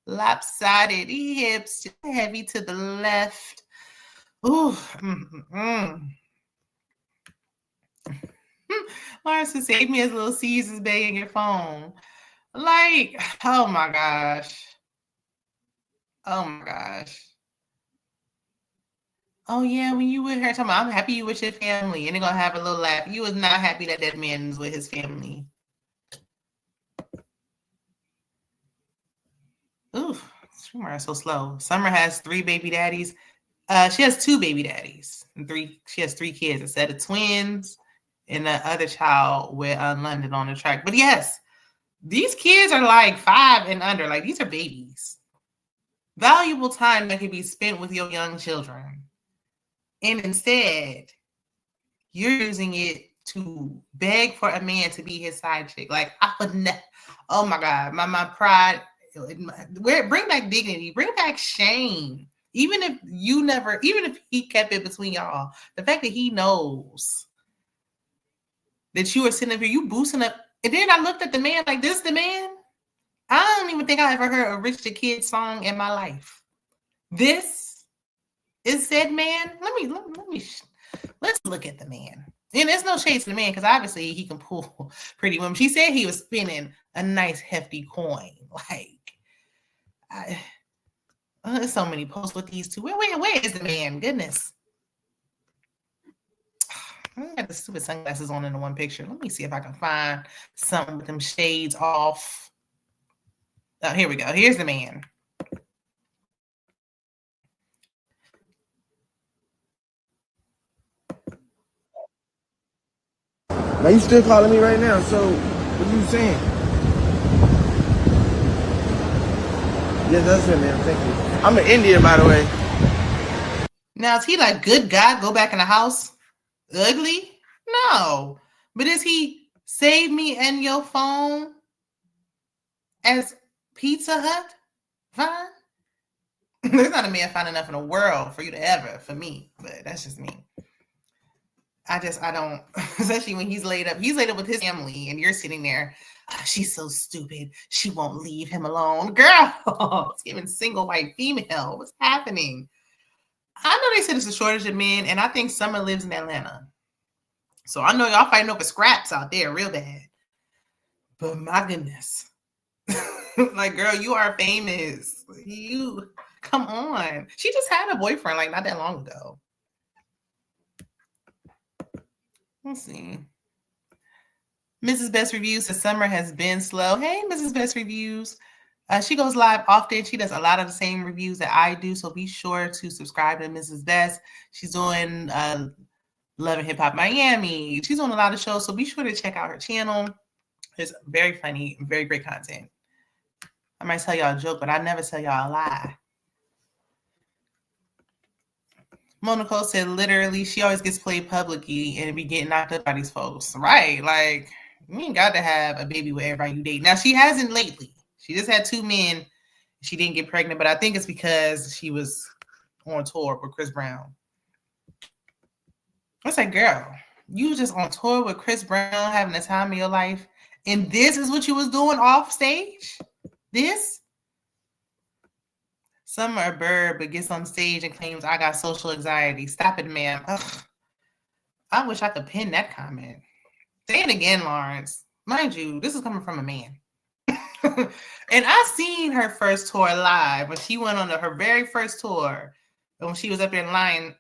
Lopsided hips, heavy to the left. Ooh. Lawrence says, save me as Little Caesars begging your phone. Like, oh my gosh. Oh my gosh. Oh yeah, when you with her, talking about, I'm happy you with your family, and they're gonna have a little laugh. You was not happy that man is with his family. Ooh, Summer is so slow. Summer has 3 baby daddies. She has 2 baby daddies and she has 3 kids, a set of twins and the other child with London on the track. But yes, these kids are like 5 and under. Like, these are babies. Valuable time that can be spent with your young children. And instead, you're using it to beg for a man to be his side chick. Like, I would never. Oh my God, my pride. Bring back dignity. Bring back shame. Even if he kept it between y'all, the fact that he knows that you are sitting up here, you boosting up. And then I looked at the man like, this the man? I don't even think I ever heard a Rich the Kid song in my life. This is said man. Let's look at the man. And there's no shade to the man because obviously he can pull pretty women. She said he was spinning a nice hefty coin. Like, there's so many posts with these two. Where is the man? Goodness. I got the stupid sunglasses on in the one picture. Let me see if I can find something with them shades off. Oh, here we go. Here's the man. Now you still calling me right now, so what are you saying? Yes, that's it, man. Thank you. I'm in India, by the way. Now, is he like, good God, go back in the house? Ugly? No. But is he save me and your phone as Pizza Hut? Fine. There's not a man fine enough in the world for you to ever, for me. But that's just me. I don't, especially when he's laid up with his family and you're sitting there. She's so stupid. She won't leave him alone. Girl, it's giving single white female. What's happening? I know they said it's a shortage of men, and I think Summer lives in Atlanta. So I know y'all fighting over scraps out there real bad. But my goodness. Like, girl, you are famous. You, come on. She just had a boyfriend like not that long ago. Let's see. Mrs. Best Reviews says Summer has been slow. Hey, Mrs. Best Reviews. She goes live often. She does a lot of the same reviews that I do. So be sure to subscribe to Mrs. Best. She's doing Love and Hip Hop Miami. She's on a lot of shows. So be sure to check out her channel. It's very funny, very great content. I might tell y'all a joke, but I never tell y'all a lie. Monaco said literally she always gets played publicly and be getting knocked up by these folks. Right. Like, you ain't got to have a baby with everybody you date. Now, she hasn't lately. She just had 2 men. She didn't get pregnant, but I think it's because she was on tour with Chris Brown. I said, girl, you just on tour with Chris Brown, having the time of your life, and this is what you was doing off stage? This? Summer a bird, but gets on stage and claims I got social anxiety. Stop it, ma'am. Ugh. I wish I could pin that comment. Say it again, Lawrence. Mind you, this is coming from a man. And I seen her first tour live when she went on her very first tour. When she was up there lying,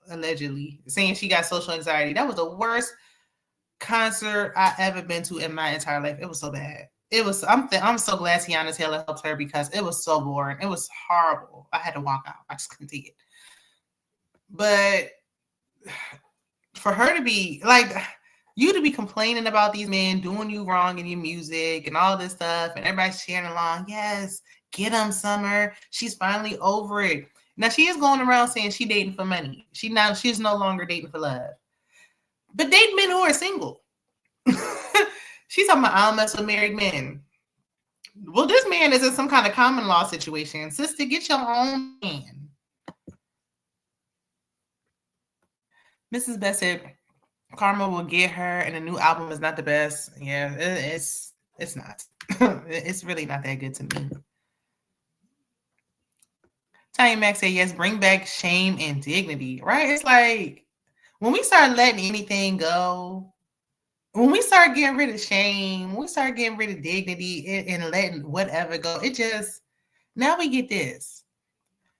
allegedly, saying she got social anxiety. That was the worst concert I ever been to in my entire life. It was so bad. It was. I'm so glad Tiana Taylor helped her because it was so boring. It was horrible. I had to walk out. I just couldn't take it. But for her to be like, you to be complaining about these men doing you wrong in your music and all this stuff, and everybody's cheering along. Yes, get them, Summer. She's finally over it. Now she is going around saying she dating for money. She's no longer dating for love. But date men who are single. She's talking about I don't mess with married men. Well, this man is in some kind of common law situation. Sister, get your own man. Mrs. Best said Karma will get her, and the new album is not the best. Yeah, it's not. It's really not that good to me. Tanya Max said, yes, bring back shame and dignity, right? It's like when we start letting anything go, when we start getting rid of shame, when we start getting rid of dignity and letting whatever go, it just, now we get this.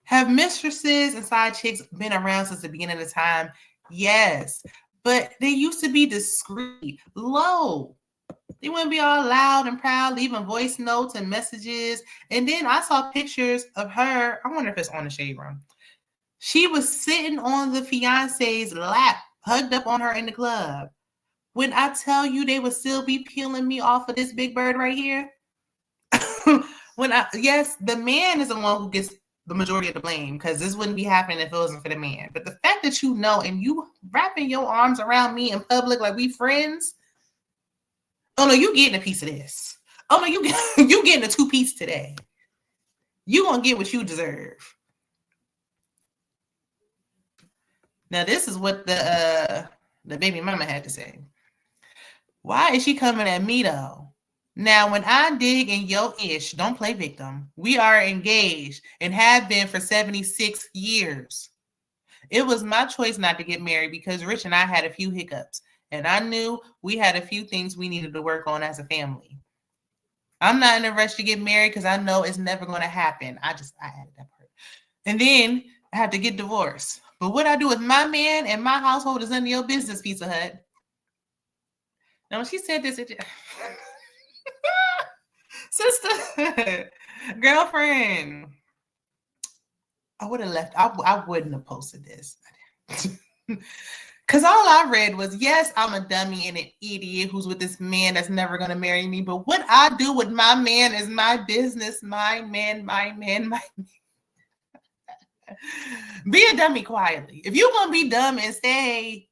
Have mistresses and side chicks been around since the beginning of time? Yes, but they used to be discreet, low. They wouldn't be all loud and proud, leaving voice notes and messages. And then I saw pictures of her. I wonder if it's on the Shade Room. She was sitting on the fiance's lap, hugged up on her in the club. When I tell you they would still be peeling me off of this big bird right here. Yes, the man is the one who gets the majority of the blame because this wouldn't be happening if it wasn't for the man. But the fact that you know and you wrapping your arms around me in public like we friends. Oh no, you getting a piece of this. Oh no, you getting a 2-piece today. You gonna get what you deserve. Now this is what the baby mama had to say. Why is she coming at me though? Now when I dig in your ish, don't play victim. We are engaged and have been for 76 years. It was my choice not to get married because Rich and I had a few hiccups. And I knew we had a few things we needed to work on as a family. I'm not in a rush to get married because I know it's never going to happen. I added that part. And then I had to get divorced. But what I do with my man and my household is none of your business, Pizza Hut. Now, when she said this, sister, girlfriend, I would have left. I wouldn't have posted this. Because all I read was, yes, I'm a dummy and an idiot who's with this man that's never going to marry me. But what I do with my man is my business. My man. Be a dummy quietly. If you're going to be dumb and stay,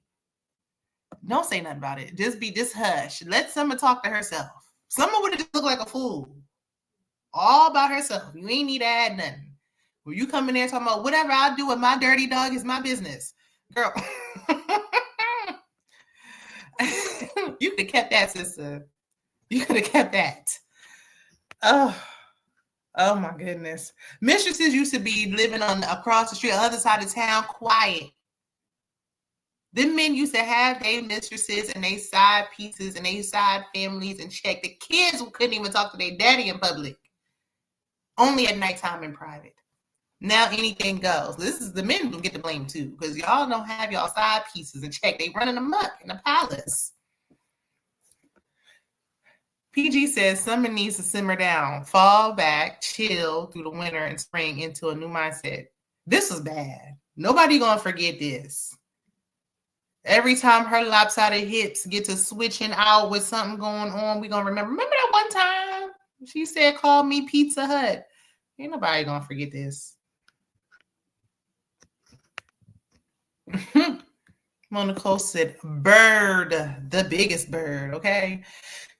don't say nothing about it. Just hush. Let Summer talk to herself. Summer would have just looked like a fool. All by herself. You ain't need to add nothing. When you come in there talking about whatever I do with my dirty dog is my business. Girl. You could have kept that, sister. You could have kept that. Oh my goodness. Mistresses used to be living on across the street, other side of town, quiet. Them men used to have their mistresses and they side pieces and they side families and check. The kids couldn't even talk to their daddy in public. Only at nighttime in private. Now anything goes. This is the men who get the blame too, because y'all don't have y'all side pieces and check. They running amok in the palace. PG says summer needs to simmer down, fall back, chill through the winter and spring into a new mindset. This was bad. Nobody gonna forget this. Every time her lopsided hips get to switching out with something going on, we gonna remember. Remember that one time she said, "Call me Pizza Hut." Ain't nobody gonna forget this. Mona Cole said, "Bird, the biggest bird." Okay,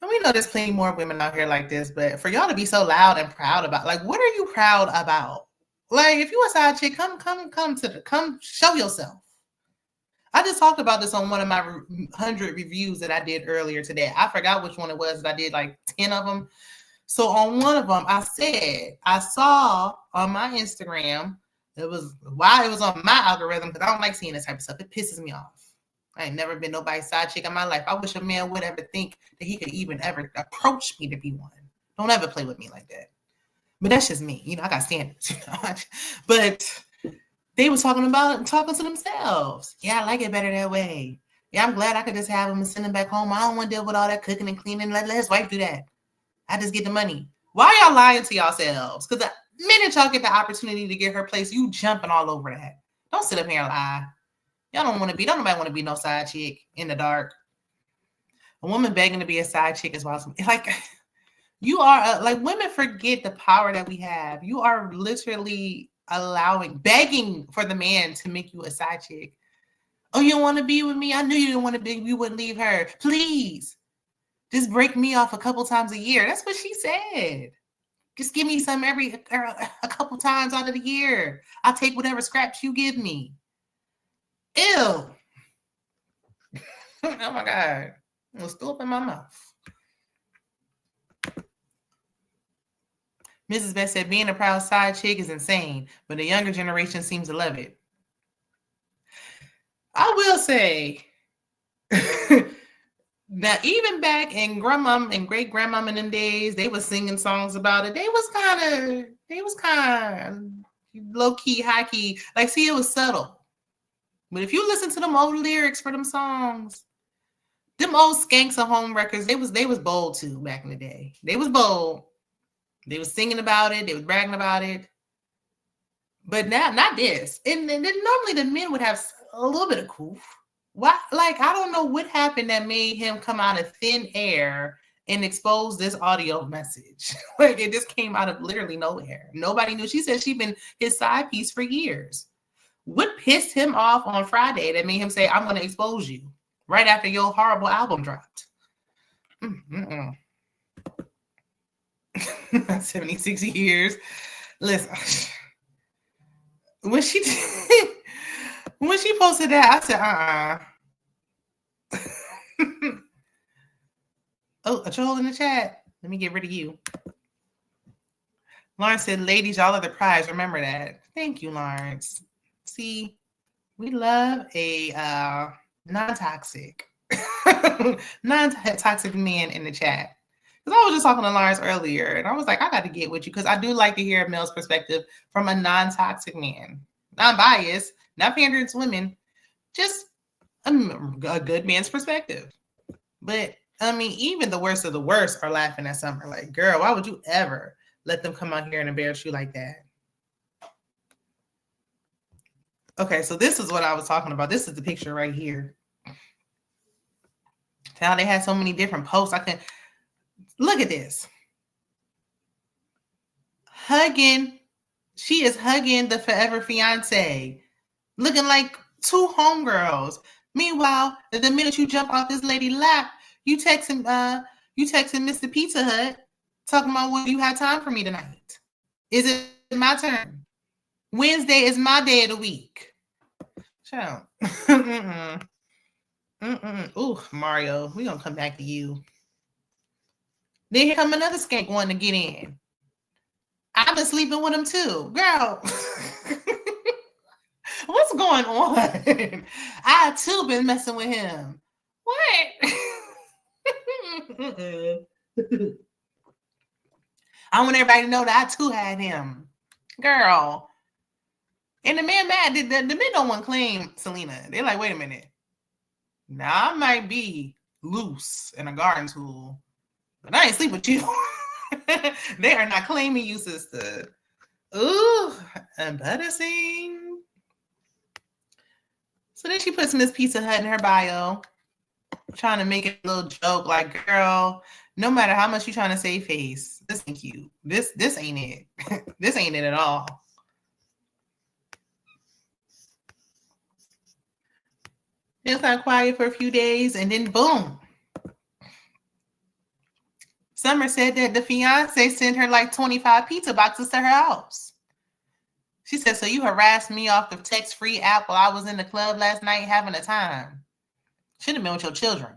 and we know there's plenty more women out here like this, but for y'all to be so loud and proud about, like, what are you proud about? Like, if you a side chick, come show yourself. I just talked about this on one of my 100 reviews that I did earlier today. I forgot which one it was. I did like 10 of them. So on one of them, I said, I saw on my Instagram, it was why it was on my algorithm, because I don't like seeing this type of stuff. It pisses me off. I ain't never been nobody's side chick in my life. I wish a man would ever think that he could even ever approach me to be one. Don't ever play with me like that. But that's just me. You know, I got standards. You know? But they was talking to themselves. Yeah, I like it better that way. Yeah, I'm glad I could just have him and send him back home. I don't want to deal with all that cooking and cleaning. Let his wife do that. I just get the money. Why y'all lying to yourselves? Because the minute y'all get the opportunity to get her place, you jumping all over that. Don't sit up here and lie. Y'all don't nobody want to be no side chick in the dark. A woman begging to be a side chick is awesome. Like, you are, like, women forget the power that we have. You are literally begging for the man to make you a side chick. Oh, you don't want to be with me? I knew you didn't want to be. You wouldn't leave her. Please, just break me off a couple times a year. That's what she said. Just give me some a couple times out of the year. I'll take whatever scraps you give me. Ew. Oh my God. It was still up in my mouth. Mrs. Beth said, being a proud side chick is insane, but the younger generation seems to love it. I will say, now even back in grandmom and great grandmom in them days, they was singing songs about it. They was kind of low key, high key. Like, see, it was subtle. But if you listen to them old lyrics for them songs, them old Skanks of Home records, they was bold too back in the day. They was bold. They was singing about it. They was bragging about it. But now, not this. And then normally the men would have a little bit of coof. Why? Like, I don't know what happened that made him come out of thin air and expose this audio message. Like, it just came out of literally nowhere. Nobody knew. She said she'd been his side piece for years. What pissed him off on Friday that made him say, I'm going to expose you right after your horrible album dropped? 76 years. Listen, when she posted that, I said, Oh, a troll in the chat. Let me get rid of you. Lawrence said, ladies, y'all are the prize. Remember that. Thank you, Lawrence. See, we love a non-toxic man in the chat. Because I was just talking to Lawrence earlier, and I was like, I got to get with you, because I do like to hear a male's perspective from a non-toxic man. Non-biased, not pandering to women, just a good man's perspective. But, I mean, even the worst of the worst are laughing at Summer. Like, girl, why would you ever let them come out here and embarrass you like that? Okay, so this is what I was talking about. This is the picture right here. How they had so many different posts. Look at this. She is hugging the forever fiance, looking like two homegirls. Meanwhile, the minute you jump off this lady's lap, you texting Mr. Pizza Hut, talking about, when you have time for me tonight. Is it my turn? Wednesday is my day of the week. Child. Ooh, Mario, we gonna come back to you. Then here come another skank wanting to get in. I've been sleeping with him too, girl. What's going on? I too been messing with him. What? I want everybody to know that I too had him, girl. And the man mad. The men don't want to claim Selena. They're like, wait a minute. Now I might be loose in a garden tool, but I ain't sleep with you. They are not claiming you, sister. Ooh, embarrassing. So then she puts Miss Pizza Hut in her bio, trying to make it a little joke, like, girl, no matter how much you're trying to save face, this ain't cute. This ain't it. This ain't it at all. It's not quiet for a few days, and then boom. Summer said that the fiance sent her like 25 pizza boxes to her house. She said, so you harassed me off the text-free app while I was in the club last night having a time. Should have been with your children.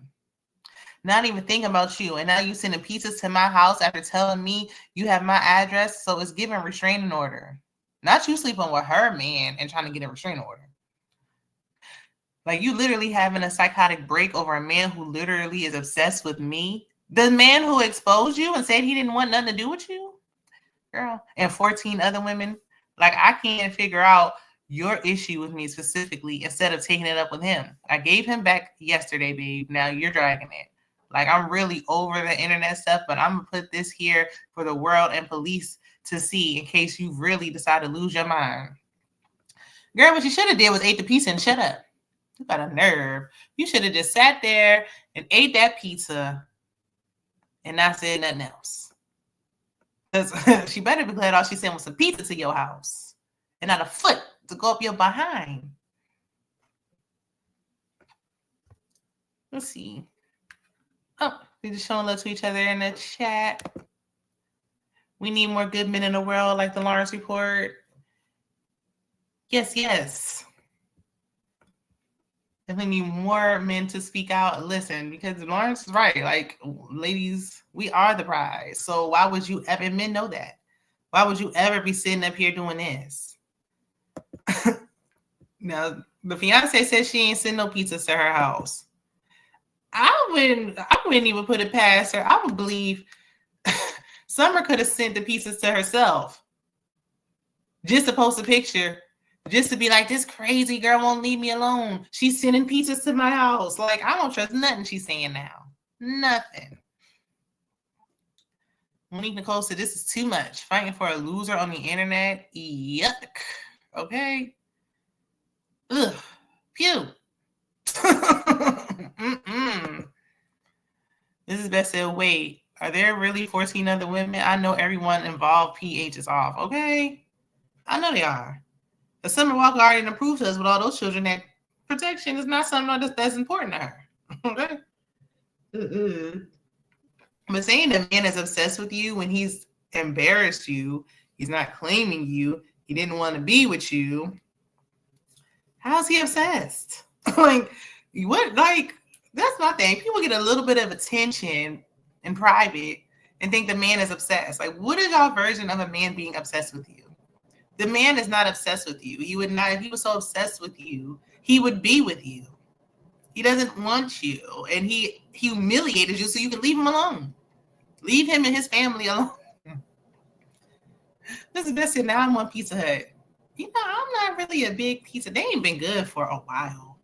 Not even thinking about you. And now you sending pizzas to my house after telling me you have my address, so it's giving restraining order. Not you sleeping with her man and trying to get a restraining order. Like, you literally having a psychotic break over a man who literally is obsessed with me. The man who exposed you and said he didn't want nothing to do with you, girl, and 14 other women. Like, I can't figure out your issue with me specifically instead of taking it up with him. I gave him back yesterday, babe. Now you're dragging it. Like, I'm really over the internet stuff, but I'm going to put this here for the world and police to see in case you really decide to lose your mind. Girl, what you should have did was ate the pizza and shut up. You got a nerve. You should have just sat there and ate that pizza and not said nothing else. Because she better be glad all she sent was some pizza to your house and not a foot to go up your behind. Let's see. Oh, we just showing love to each other in the chat. We need more good men in the world, like the Lawrence Report. Yes, yes. And we need more men to speak out and listen, because Lawrence is right. Like, ladies, we are the prize. So why would you ever, and men know that, why would you ever be sitting up here doing this? Now, the fiance says she ain't send no pizzas to her house. I wouldn't even put it past her. I would believe Summer could have sent the pizzas to herself. Just to post a picture. Just to be like, this crazy girl won't leave me alone. She's sending pizzas to my house. Like, I don't trust nothing she's saying now. Nothing. Monique Nicole said, this is too much. Fighting for a loser on the internet. Yuck. Okay. Ugh. Pew. This is best said, wait, are there really 14 other women? I know everyone involved PH is off. Okay. I know they are. But Summer Walker already approved to us with all those children that protection is not something that's important to her. Okay. But saying the man is obsessed with you when he's embarrassed you, he's not claiming you, he didn't want to be with you. How's he obsessed? Like, what? Like, that's my thing. People get a little bit of attention in private and think the man is obsessed. Like, what is y'all version of a man being obsessed with you? The man is not obsessed with you. He would not, if he was so obsessed with you, he would be with you. He doesn't want you. And he humiliated you so you can leave him alone. Leave him and his family alone. This is best said, now I'm on Pizza Hut. You know, I'm not really a big pizza. They ain't been good for a while.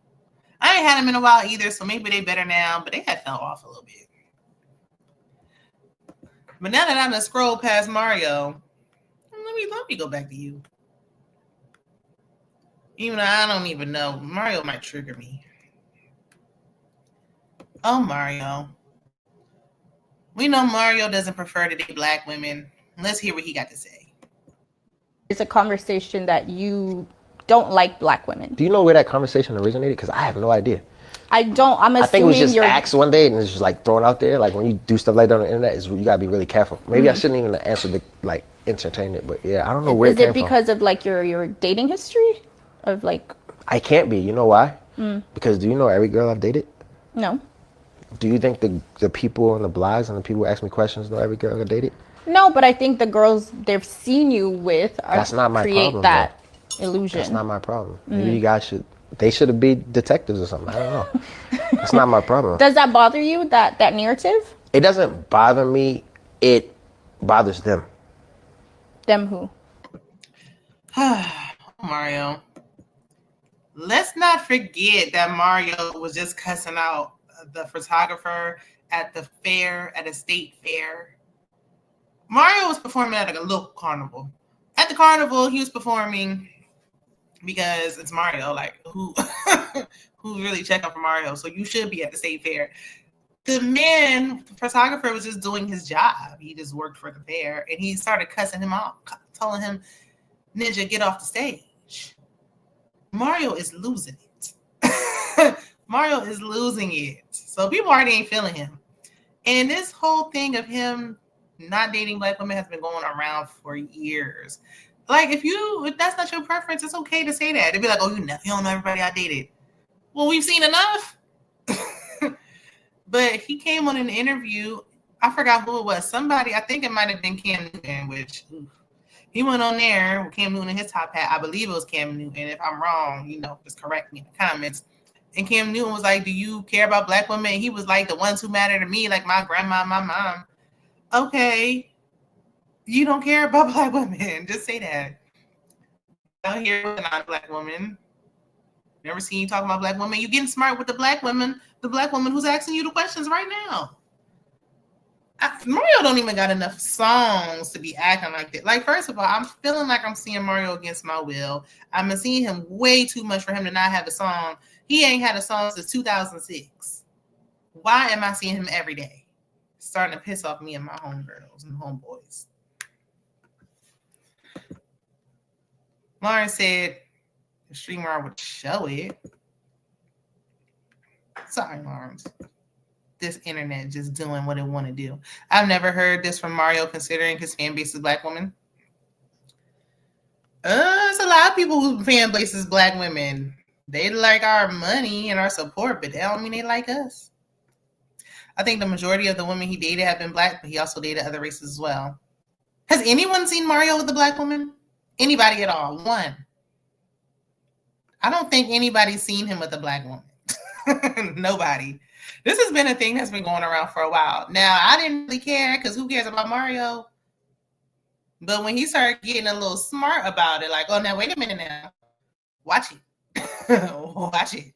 I ain't had them in a while either, so maybe they better now, but they had fell off a little bit. But now that I'm gonna scroll past Mario, let me go back to you. Even though I don't even know, Mario might trigger me. Oh, Mario. We know Mario doesn't prefer to date black women. Let's hear what he got to say. It's a conversation that you don't like black women. Do you know where that conversation originated? Because I have no idea. I don't. I'm assuming I think it was just asked one day and it's just like thrown out there. Like when you do stuff like that on the internet, you gotta be really careful. Maybe I shouldn't even answer the like entertain it, but yeah, I don't know where it came from. Is it because of like your dating history? Of like, I can't be. You know why? Because do you know every girl I've dated? No. Do you think the people on the blogs and the people who ask me questions know every girl I dated? No, but I think the girls they've seen you with That's not my create problem, though. that illusion. That's not my problem. Maybe you guys they should have been detectives or something. I don't know. That's not my problem. Does that bother you, that narrative? It doesn't bother me. It bothers them. Them who? Mario. Let's not forget that Mario was just cussing out the photographer at the fair, at a state fair. Mario was performing at like a local carnival. At the carnival, he was performing because it's Mario. Like, who's really checking for Mario? So you should be at the state fair. The photographer, was just doing his job. He just worked for the fair, and he started cussing him out, telling him, "Ninja, get off the stage." Mario is losing it. Mario is losing it. So people already ain't feeling him. And this whole thing of him not dating black women has been going around for years. Like, if that's not your preference, it's okay to say that. They'd be like, "Oh, you don't know everybody I dated." Well, we've seen enough. But he came on an interview. I forgot who it was. Somebody, I think it might have been Cam Newton, which he went on there with Cam Newton in his top hat. I believe it was Cam Newton. If I'm wrong, just correct me in the comments. And Cam Newton was like, "Do you care about black women?" And he was like, "The ones who matter to me, like my grandma, my mom." Okay, you don't care about black women. Just say that. Out here with a non-black woman. Never seen you talking about black women. You getting smart with the black woman who's asking you the questions right now. Mario don't even got enough songs to be acting like that. Like, first of all, I'm feeling like I'm seeing Mario against my will. I'm seeing him way too much for him to not have a song. He ain't had a song since 2006. Why am I seeing him every day? It's starting to piss off me and my homegirls and homeboys. Lauren said the streamer would show it. Sorry, Lawrence. This internet just doing what it want to do. I've never heard this from Mario, considering his fan base is black women. There's a lot of people whose fan base is black women. They like our money and our support, but that don't mean they like us. I think the majority of the women he dated have been black, but he also dated other races as well. Has anyone seen Mario with a black woman? Anybody at all? One. I don't think anybody's seen him with a black woman. Nobody. This has been a thing that's been going around for a while. Now, I didn't really care because who cares about Mario? But when he started getting a little smart about it, like, "Oh, now wait a minute now. Watch it." Watch it.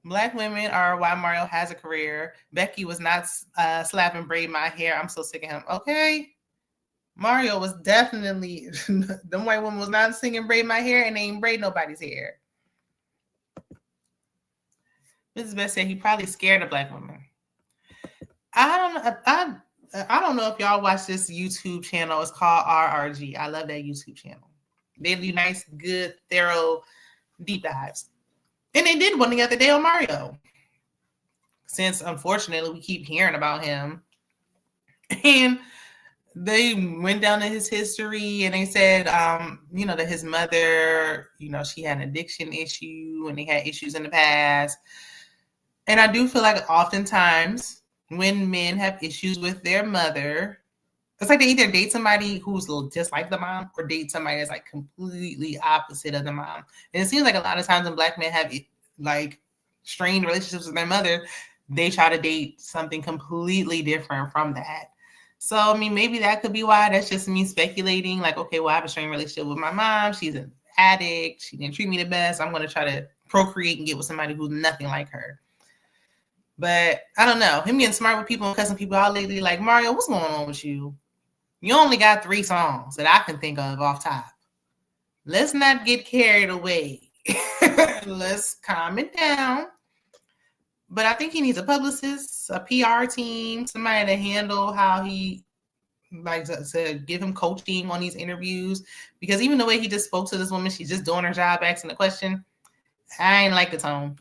Black women are why Mario has a career. Becky was not slapping braid my hair. I'm so sick of him. Okay. Mario was definitely, the white woman was not singing braid my hair, and they ain't braid nobody's hair. Mrs. Best said he probably scared of black women. I don't know if y'all watch this YouTube channel. It's called RRG. I love that YouTube channel. They do nice, good, thorough deep dives. And they did one the other day on Mario. Since, unfortunately, we keep hearing about him. And they went down to his history, and they said, that his mother, she had an addiction issue, and they had issues in the past. And I do feel like oftentimes when men have issues with their mother, it's like they either date somebody who's just like the mom or date somebody that's like completely opposite of the mom. And it seems like a lot of times when black men have like strained relationships with their mother, they try to date something completely different from that. So, I mean, maybe that could be why. That's just me speculating. Like, okay, well, I have a strained relationship with my mom. She's an addict. She didn't treat me the best. I'm going to try to procreate and get with somebody who's nothing like her. But I don't know. Him getting smart with people and cussing people out lately, like, Mario, what's going on with you? You only got 3 songs that I can think of off top. Let's not get carried away. Let's calm it down. But I think he needs a publicist, a PR team, somebody to handle how he, like, to give him coaching on these interviews. Because even the way he just spoke to this woman, she's just doing her job, asking the question. I ain't like the tone.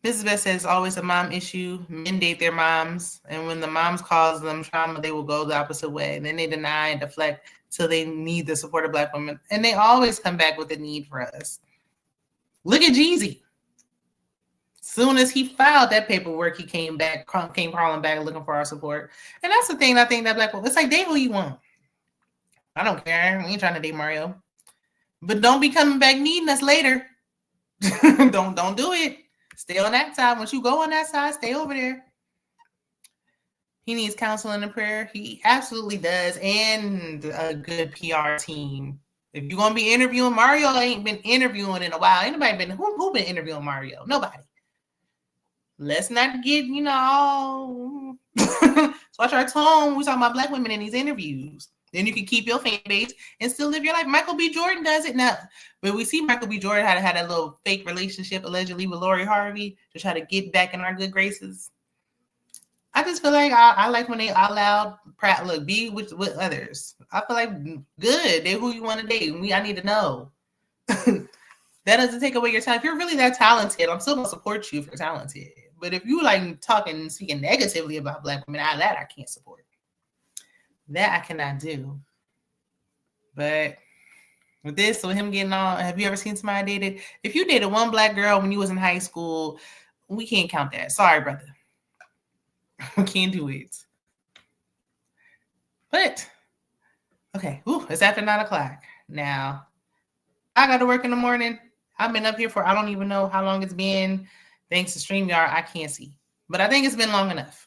Mrs. Best says it's always a mom issue. Men date their moms, and when the moms cause them trauma, they will go the opposite way. And then they deny and deflect till they need the support of black women. And they always come back with a need for us. Look at Jeezy. Soon as he filed that paperwork, he came crawling back looking for our support. And that's the thing I think that black people, it's like, date who you want. I don't care. We ain't trying to date Mario. But don't be coming back needing us later. don't do it. Stay on that side. Once you go on that side, stay over there. He needs counseling and prayer. He absolutely does. And a good PR team. If you're going to be interviewing, Mario ain't been interviewing in a while. Anybody been, who been interviewing Mario? Nobody. Let's not get, all. So watch our tone. We're talking about black women in these interviews. Then you can keep your fan base and still live your life. Michael B. Jordan does it now. But we see Michael B. Jordan had a little fake relationship allegedly with Lori Harvey to try to get back in our good graces. I just feel like I like when they allowed be with others. I feel like good. They're who you want to date. I need to know. That doesn't take away your time. If you're really that talented, I'm still gonna support you if you're talented. But if you like speaking negatively about black women, that I can't support. That I cannot do. But with him getting on, have you ever seen somebody dated? If you dated one black girl when you was in high school, we can't count that. Sorry, brother. We can't do it. But, okay. It's after 9 o'clock. Now, I got to work in the morning. I've been up here for, I don't even know how long it's been. Thanks to StreamYard, I can't see. But I think it's been long enough.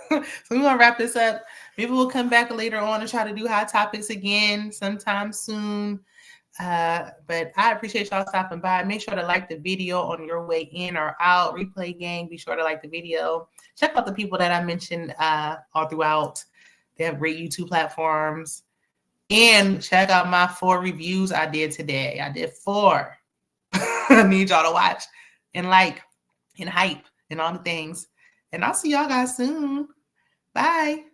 So we're going to wrap this up. Maybe we'll come back later on and try to do hot topics again sometime soon. But I appreciate y'all stopping by. Make sure to like the video on your way in or out. Replay gang, be sure to like the video. Check out the people that I mentioned all throughout. They have great YouTube platforms. And check out my 4 reviews I did today. I did 4. I need y'all to watch and like and hype and all the things. And I'll see y'all guys soon. Bye.